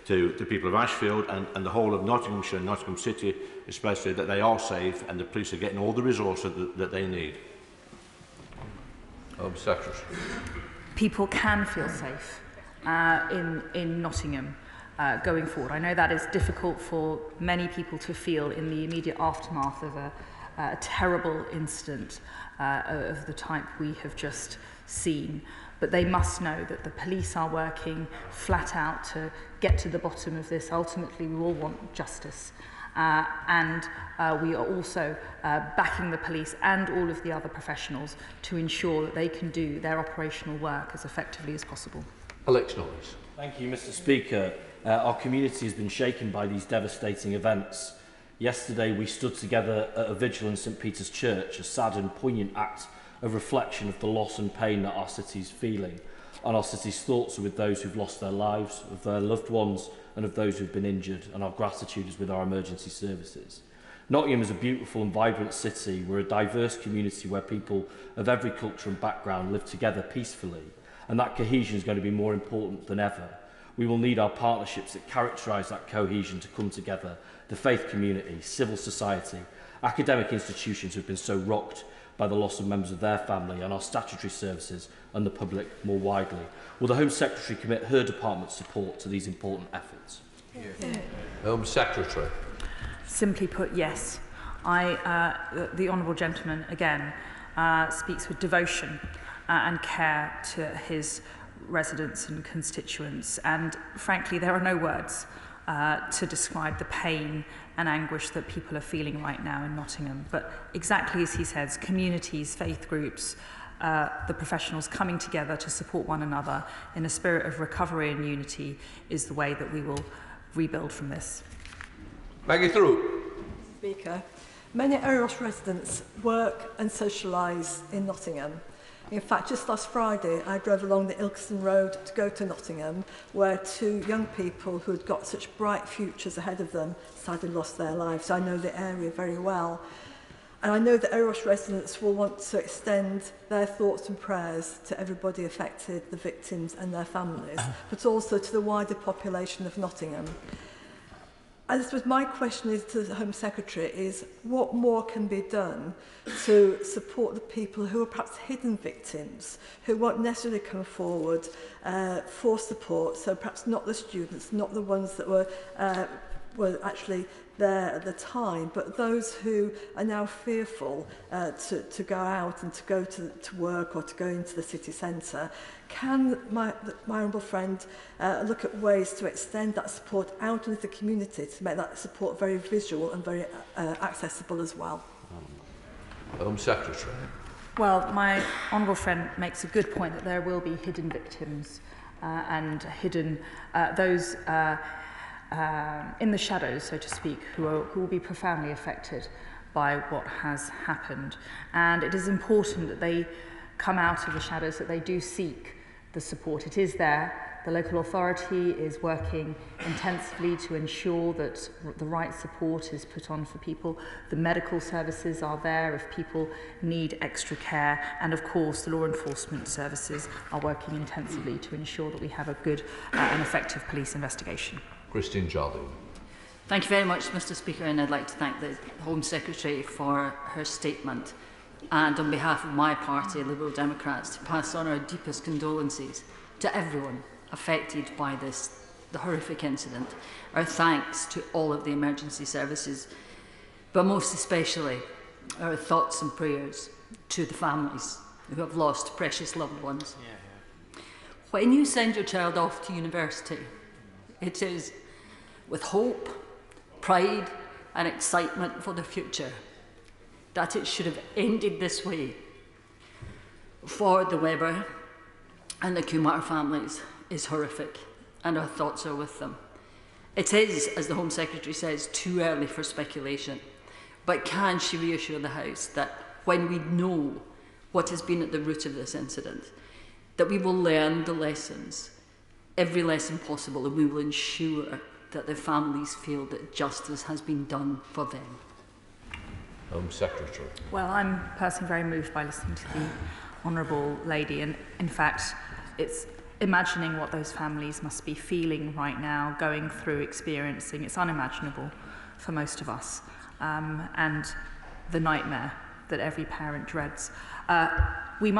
to the people of Ashfield and the whole of Nottinghamshire and Nottingham City especially, that they are safe and the police are getting all the resources that they need. Home Secretary. People can feel safe in Nottingham going forward. I know that is difficult for many people to feel in the immediate aftermath of a terrible incident of the type we have just seen. But they must know that the police are working flat out to get to the bottom of this. Ultimately, we all want justice. And we are also backing the police and all of the other professionals to ensure that they can do their operational work as effectively as possible. Alex Norris. Thank you, Mr. Speaker. Our community has been shaken by these devastating events. Yesterday, we stood together at a vigil in St Peter's Church, a sad and poignant act of reflection of the loss and pain that our city is feeling. And our city's thoughts are with those who've lost their lives, of their loved ones, and of those who've been injured, and our gratitude is with our emergency services. Nottingham is a beautiful and vibrant city. We're a diverse community where people of every culture and background live together peacefully, and that cohesion is going to be more important than ever. We will need our partnerships that characterise that cohesion to come together, the faith community, civil society, academic institutions who have been so rocked by the loss of members of their family, and our statutory services and the public more widely. Will the Home Secretary commit her department's support to these important efforts? Home Secretary. Simply put, yes. The Honourable Gentleman, again, speaks with devotion and care to his residents and constituents. And frankly, there are no words to describe the pain and anguish that people are feeling right now in Nottingham. But exactly as he says, communities, faith groups, the professionals coming together to support one another in a spirit of recovery and unity is the way that we will rebuild from this. Maggie Through. Speaker, many Eros residents work and socialise in Nottingham. In fact, just last Friday, I drove along the Ilkeston Road to go to Nottingham, where two young people who had got such bright futures ahead of them sadly lost their lives. So I know the area very well. And I know that Eros residents will want to extend their thoughts and prayers to everybody affected, the victims and their families, but also to the wider population of Nottingham. And I suppose my question is to the Home Secretary is what more can be done to support the people who are perhaps hidden victims, who won't necessarily come forward for support, so perhaps not the students, not the ones that were actually there at the time, but those who are now fearful to go out and to go to work or to go into the city centre. Can my honourable friend look at ways to extend that support out into the community to make that support very visual and very accessible as well? Home Secretary. Well, my honourable friend makes a good point that there will be hidden victims and hidden those in the shadows, so to speak, who will be profoundly affected by what has happened. And it is important that they come out of the shadows, that they do seek the support. It is there. The local authority is working intensively to ensure that the right support is put on for people. The medical services are there if people need extra care. And of course, the law enforcement services are working intensively to ensure that we have a good and effective police investigation. Christine Jardine. Thank you very much, Mr. Speaker, and I'd like to thank the Home Secretary for her statement, and on behalf of my party, Liberal Democrats, to pass on our deepest condolences to everyone affected by the horrific incident. Our thanks to all of the emergency services, but most especially our thoughts and prayers to the families who have lost precious loved ones. When you send your child off to university, it is with hope, pride and excitement for the future. That it should have ended this way for the Webber and the Kumar families is horrific, and our thoughts are with them. It is, as the Home Secretary says, too early for speculation, but can she reassure the House that when we know what has been at the root of this incident, that we will learn the lessons, every lesson possible, and we will ensure that the families feel that justice has been done for them? Home Secretary. Well, I'm personally very moved by listening to the Honourable Lady, and in fact, it's imagining what those families must be feeling right now, going through, experiencing. It's unimaginable for most of us, and the nightmare that every parent dreads. We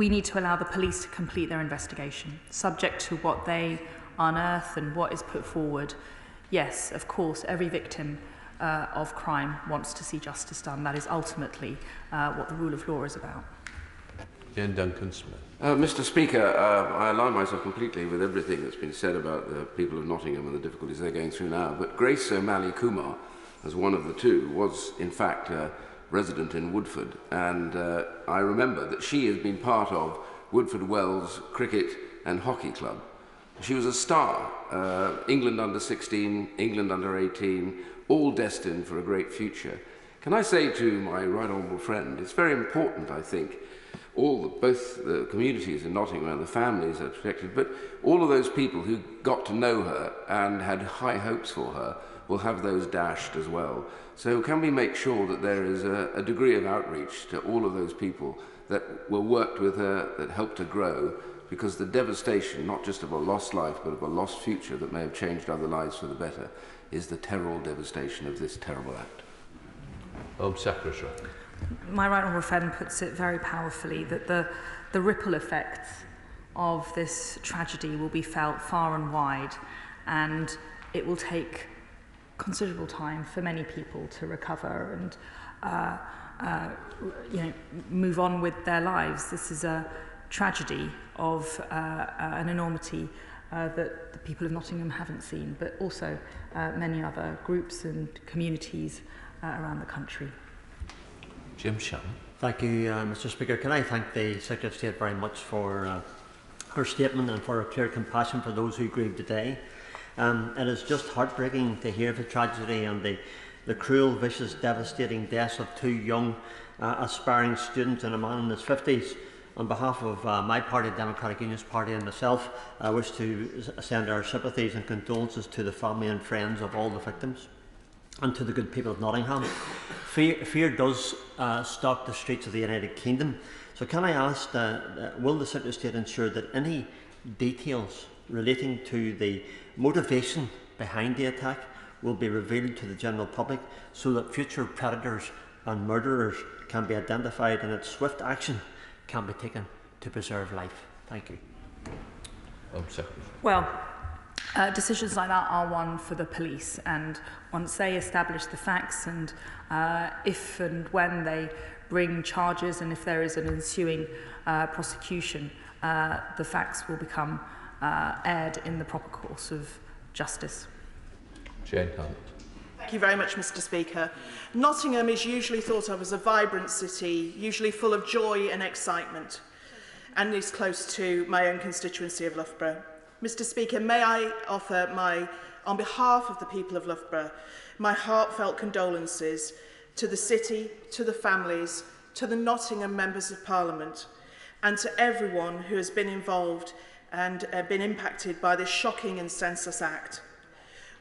need to allow the police to complete their investigation, subject to what they unearth and what is put forward. Yes, of course, every victim of crime wants to see justice done. That is ultimately what the rule of law is about. Ian Duncan-Smith. Mr. Speaker, I align myself completely with everything that's been said about the people of Nottingham and the difficulties they're going through now. But Grace O'Malley Kumar, as one of the two, was in fact resident in Woodford, and I remember that she has been part of Woodford Wells Cricket and Hockey Club. She was a star, England under 16, England under 18, all destined for a great future. Can I say to my right honourable friend, it's very important, I think, both the communities in Nottingham and the families are protected, but all of those people who got to know her and had high hopes for her will have those dashed as well. So can we make sure that there is a degree of outreach to all of those people that were worked with her, that helped her grow, because the devastation, not just of a lost life, but of a lost future that may have changed other lives for the better, is the terrible devastation of this terrible act. Home Secretary. My right honourable friend puts it very powerfully that the ripple effects of this tragedy will be felt far and wide, and it will take considerable time for many people to recover and move on with their lives. This is a tragedy of an enormity that the people of Nottingham haven't seen, but also many other groups and communities around the country. Jim Shannon. Thank you, Mr. Speaker. Can I thank the Secretary of State very much for her statement and for her clear compassion for those who grieve today. It is just heartbreaking to hear the tragedy and the cruel, vicious, devastating deaths of two young aspiring students and a man in his 50s. On behalf of my party, the Democratic Unionist Party, and myself, I wish to send our sympathies and condolences to the family and friends of all the victims and to the good people of Nottingham. Fear does stalk the streets of the United Kingdom. So can I ask, will the Secretary of State ensure that any details relating to the motivation behind the attack will be revealed to the general public so that future predators and murderers can be identified and that swift action can be taken to preserve life? Thank you. Well, decisions like that are one for the police, and once they establish the facts and if and when they bring charges and if there is an ensuing prosecution, the facts will become aired in the proper course of justice. Jane Hunt. Thank you very much, Mr. Speaker. Nottingham is usually thought of as a vibrant city, usually full of joy and excitement, and is close to my own constituency of Loughborough. Mr. Speaker, may I offer on behalf of the people of Loughborough, my heartfelt condolences to the city, to the families, to the Nottingham members of Parliament, and to everyone who has been involved and been impacted by this shocking and senseless act.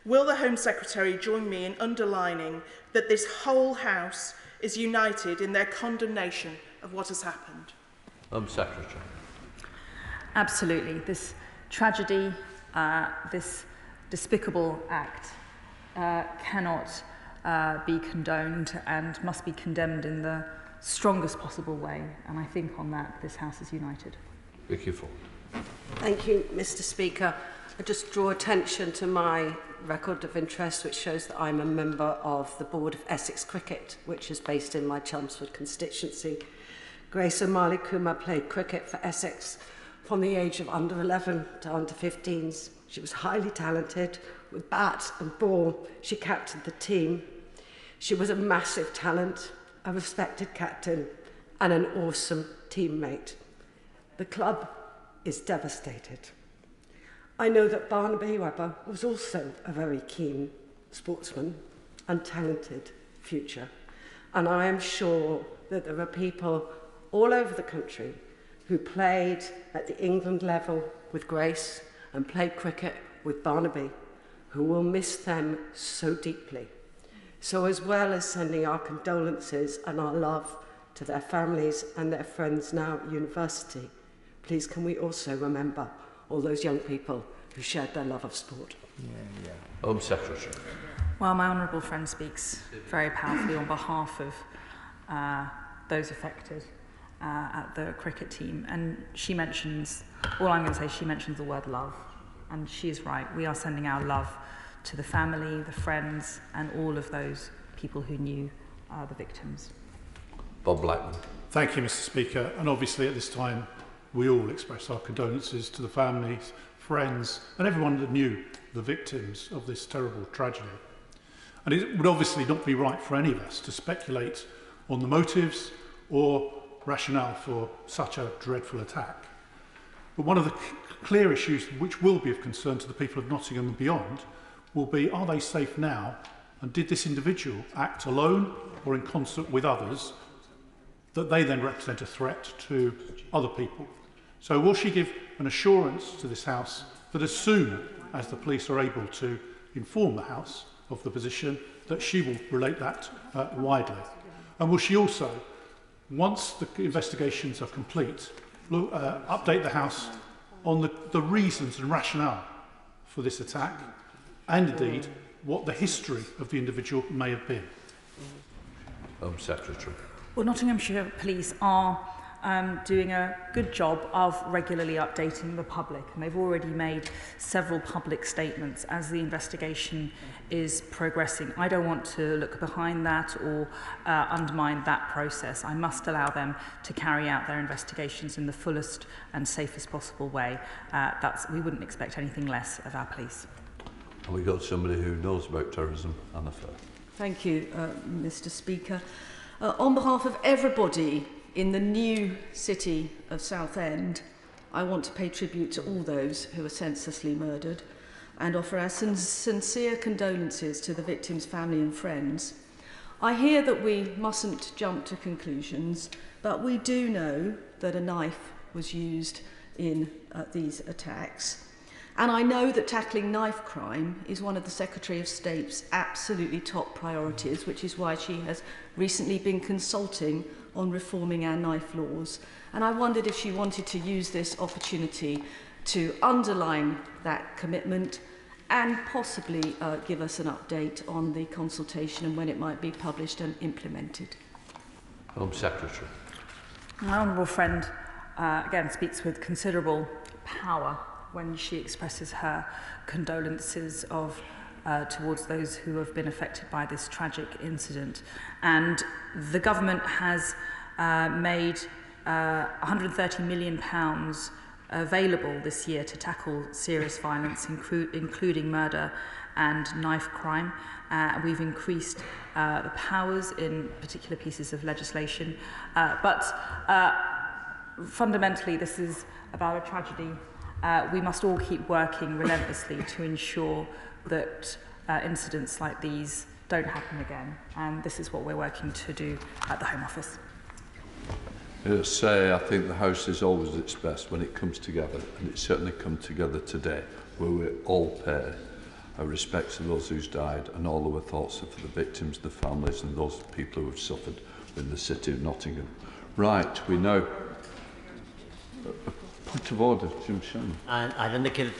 Will the Home Secretary join me in underlining that this whole House is united in their condemnation of what has happened? Home Secretary. Absolutely. This tragedy, this despicable act cannot be condoned and must be condemned in the strongest possible way. And I think on that, this House is united. Vicky Ford. Thank you, Mr. Speaker. I just draw attention to my record of interest, which shows that I'm a member of the Board of Essex Cricket, which is based in my Chelmsford constituency. Grace O'Malley Kumar played cricket for Essex from the age of under 11 to under 15s. She was highly talented. With bat and ball, she captained the team. She was a massive talent, a respected captain, and an awesome teammate. The club is devastated. I know that Barnaby Webber was also a very keen sportsman and talented future. And I am sure that there are people all over the country who played at the England level with Grace and played cricket with Barnaby, who will miss them so deeply. So as well as sending our condolences and our love to their families and their friends now at university, please can we also remember all those young people who shared their love of sport? Home Secretary. Well, my honourable friend speaks very powerfully on behalf of those affected at the cricket team, and she mentions, all I'm going to say, she mentions the word love, and she is right. We are sending our love to the family, the friends, and all of those people who knew the victims. Bob Blackman. Thank you, Mr. Speaker. And obviously at this time, we all express our condolences to the families, friends, and everyone that knew the victims of this terrible tragedy. And it would obviously not be right for any of us to speculate on the motives or rationale for such a dreadful attack. But one of the clear issues which will be of concern to the people of Nottingham and beyond will be, are they safe now? And did this individual act alone or in concert with others that they then represent a threat to other people? So will she give an assurance to this House that as soon as the police are able to inform the House of the position, that she will relate that widely? And will she also, once the investigations are complete, update the House on the reasons and rationale for this attack, and indeed what the history of the individual may have been? Home Secretary. Well, Nottinghamshire Police are doing a good job of regularly updating the public, and they've already made several public statements as the investigation is progressing. I don't want to look behind that or undermine that process. I must allow them to carry out their investigations in the fullest and safest possible way. We wouldn't expect anything less of our police. And we got somebody who knows about terrorism, Anna Fair. Thank you, Mr. Speaker. On behalf of everybody in the new city of Southend, I want to pay tribute to all those who were senselessly murdered and offer our sincere condolences to the victims' family and friends. I hear that we mustn't jump to conclusions, but we do know that a knife was used in these attacks. And I know that tackling knife crime is one of the Secretary of State's absolutely top priorities, which is why she has recently been consulting on reforming our knife laws. And I wondered if she wanted to use this opportunity to underline that commitment and possibly give us an update on the consultation and when it might be published and implemented. Home Secretary. My honourable friend again speaks with considerable power when she expresses her condolences towards those who have been affected by this tragic incident. And the government has made £130 million available this year to tackle serious violence, including murder and knife crime. We've increased the powers in particular pieces of legislation. But fundamentally, this is about a tragedy. We must all keep working relentlessly to ensure that incidents like these don't happen again, and this is what we're working to do at the Home Office. I think the House is always its best when it comes together, and it's certainly come together today, where we all pay our respects to those who's died, and all our thoughts are for the victims, the families, and those people who have suffered in the city of Nottingham. Right, we now... Point of order, Jim Shannon. And I've indicated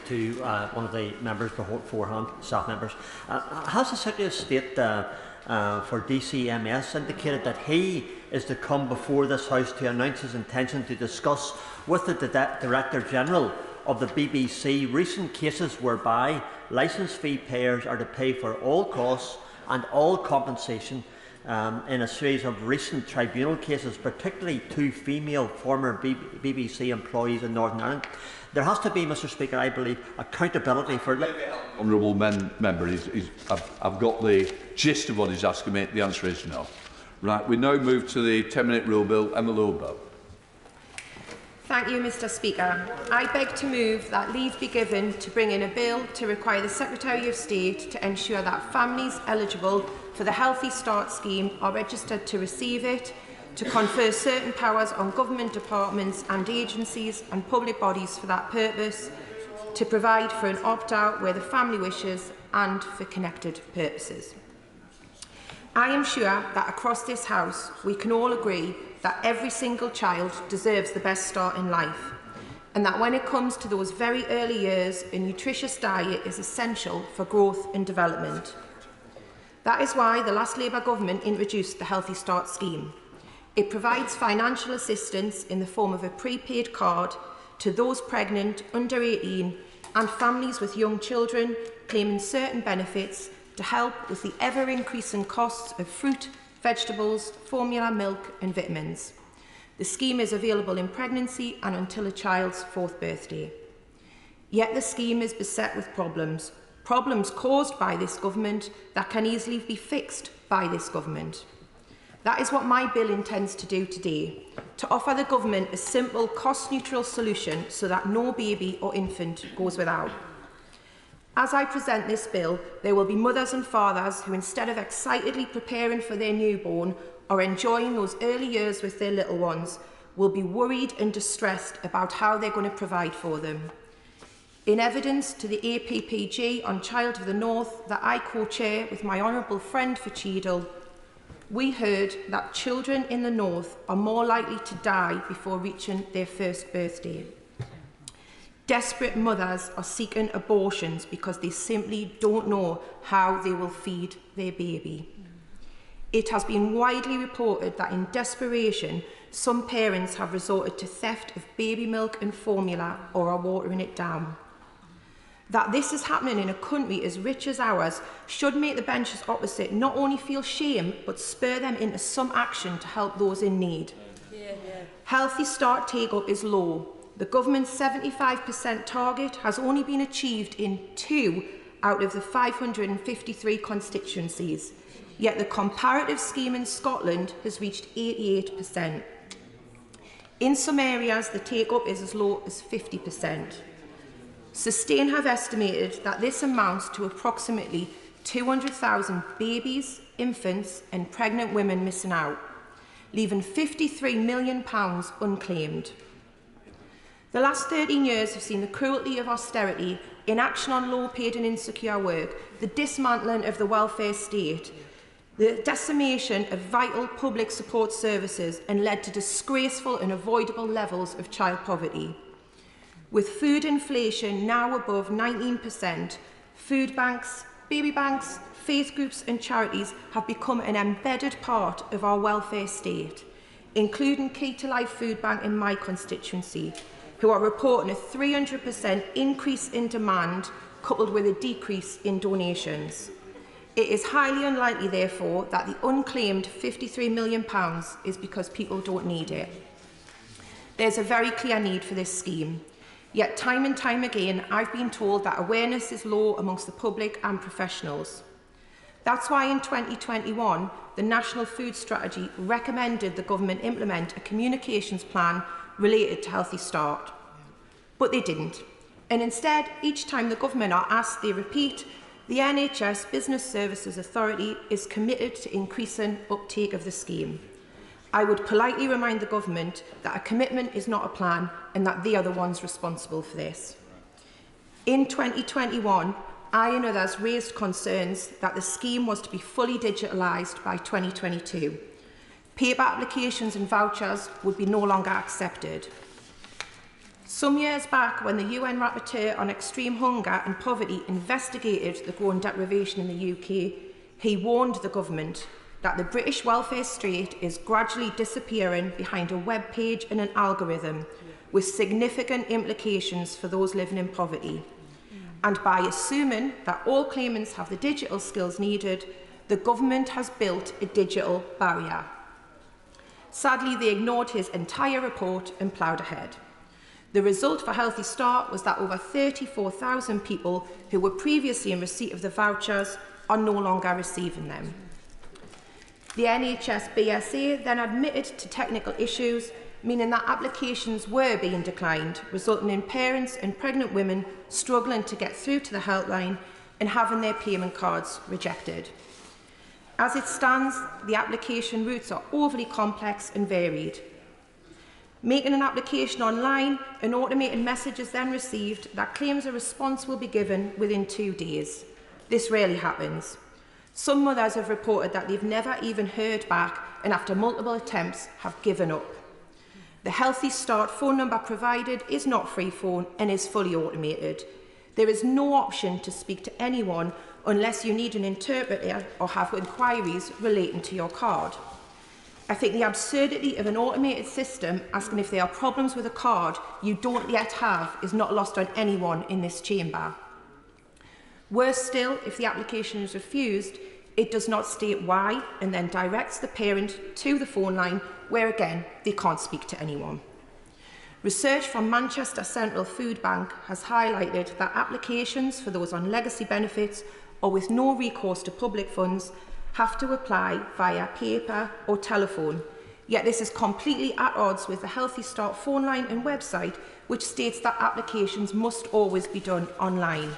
to one of the members beforehand, staff members, has the Secretary of State for DCMS indicated that he is to come before this House to announce his intention to discuss with the Director General of the BBC recent cases whereby licence fee payers are to pay for all costs and all compensation in a series of recent tribunal cases, particularly two female former BBC employees in Northern Ireland? There has to be, Mr. Speaker, I believe, accountability for... Honourable member, I've got the gist of what he's asking me. The answer is no. Right, we now move to the 10-minute rule bill. Emma Lowell. Thank you, Mr. Speaker. I beg to move that leave be given to bring in a bill to require the Secretary of State to ensure that families eligible for the Healthy Start scheme are registered to receive it, to confer certain powers on government departments and agencies and public bodies for that purpose, to provide for an opt-out where the family wishes, and for connected purposes. I am sure that across this House we can all agree that every single child deserves the best start in life, and that when it comes to those very early years, a nutritious diet is essential for growth and development. That is why the last Labour government introduced the Healthy Start scheme. It provides financial assistance in the form of a prepaid card to those pregnant, under 18, and families with young children claiming certain benefits to help with the ever-increasing costs of fruit, vegetables, formula, milk and vitamins. The scheme is available in pregnancy and until a child's 4th birthday. Yet the scheme is beset with problems caused by this government that can easily be fixed by this government. That is what my bill intends to do today, to offer the government a simple, cost-neutral solution so that no baby or infant goes without. As I present this bill, there will be mothers and fathers who, instead of excitedly preparing for their newborn or enjoying those early years with their little ones, will be worried and distressed about how they're going to provide for them. In evidence to the APPG on Child of the North that I co-chair with my honourable friend for Cheadle, we heard that children in the North are more likely to die before reaching their 1st birthday. Desperate mothers are seeking abortions because they simply don't know how they will feed their baby. It has been widely reported that in desperation, some parents have resorted to theft of baby milk and formula or are watering it down. That this is happening in a country as rich as ours should make the benches opposite not only feel shame, but spur them into some action to help those in need. Healthy Start take-up is low. The government's 75% target has only been achieved in 2 out of the 553 constituencies, yet the comparative scheme in Scotland has reached 88%. In some areas, the take-up is as low as 50%. Sustain have estimated that this amounts to approximately 200,000 babies, infants and pregnant women missing out, leaving £53 million unclaimed. The last 13 years have seen the cruelty of austerity, inaction on low-paid and insecure work, the dismantling of the welfare state, the decimation of vital public support services and led to disgraceful and avoidable levels of child poverty. With food inflation now above 19%, food banks, baby banks, faith groups and charities have become an embedded part of our welfare state, including Key to Life Food Bank in my constituency, who are reporting a 300% increase in demand coupled with a decrease in donations. It is highly unlikely, therefore, that the unclaimed £53 million is because people don't need it. There's a very clear need for this scheme. Yet time and time again, I've been told that awareness is low amongst the public and professionals. That's why in 2021, the National Food Strategy recommended the government implement a communications plan related to Healthy Start. But they didn't. And instead, each time the government are asked, they repeat, the NHS Business Services Authority is committed to increasing uptake of the scheme. I would politely remind the government that a commitment is not a plan and that they are the ones responsible for this. In 2021, I and others raised concerns that the scheme was to be fully digitalised by 2022. Paper applications and vouchers would be no longer accepted. Some years back, when the UN Rapporteur on Extreme Hunger and Poverty investigated the growing deprivation in the UK, he warned the government that the British welfare state is gradually disappearing behind a web page and an algorithm with significant implications for those living in poverty. And by assuming that all claimants have the digital skills needed, the government has built a digital barrier. Sadly, they ignored his entire report and ploughed ahead. The result for Healthy Start was that over 34,000 people who were previously in receipt of the vouchers are no longer receiving them. The NHS BSA then admitted to technical issues, meaning that applications were being declined, resulting in parents and pregnant women struggling to get through to the helpline and having their payment cards rejected. As it stands, the application routes are overly complex and varied. Making an application online, an automated message is then received that claims a response will be given within 2 days. This rarely happens. Some mothers have reported that they've never even heard back and after multiple attempts have given up. The Healthy Start phone number provided is not free phone and is fully automated. There is no option to speak to anyone unless you need an interpreter or have inquiries relating to your card. I think the absurdity of an automated system asking if there are problems with a card you don't yet have is not lost on anyone in this chamber. Worse still, if the application is refused, it does not state why and then directs the parent to the phone line where again they can't speak to anyone. Research from Manchester Central Food Bank has highlighted that applications for those on legacy benefits or with no recourse to public funds have to apply via paper or telephone, yet this is completely at odds with the Healthy Start phone line and website, which states that applications must always be done online.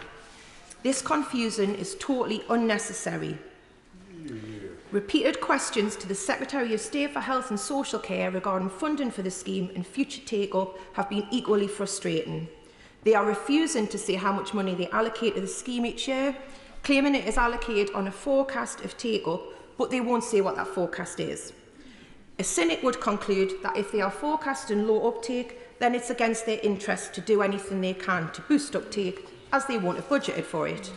This confusion is totally unnecessary. Repeated questions to the Secretary of State for Health and Social Care regarding funding for the scheme and future take-up have been equally frustrating. They are refusing to say how much money they allocate to the scheme each year, claiming it is allocated on a forecast of take-up, but they won't say what that forecast is. A cynic would conclude that if they are forecasting low uptake, then it's against their interest to do anything they can to boost uptake, as they won't have budgeted for it.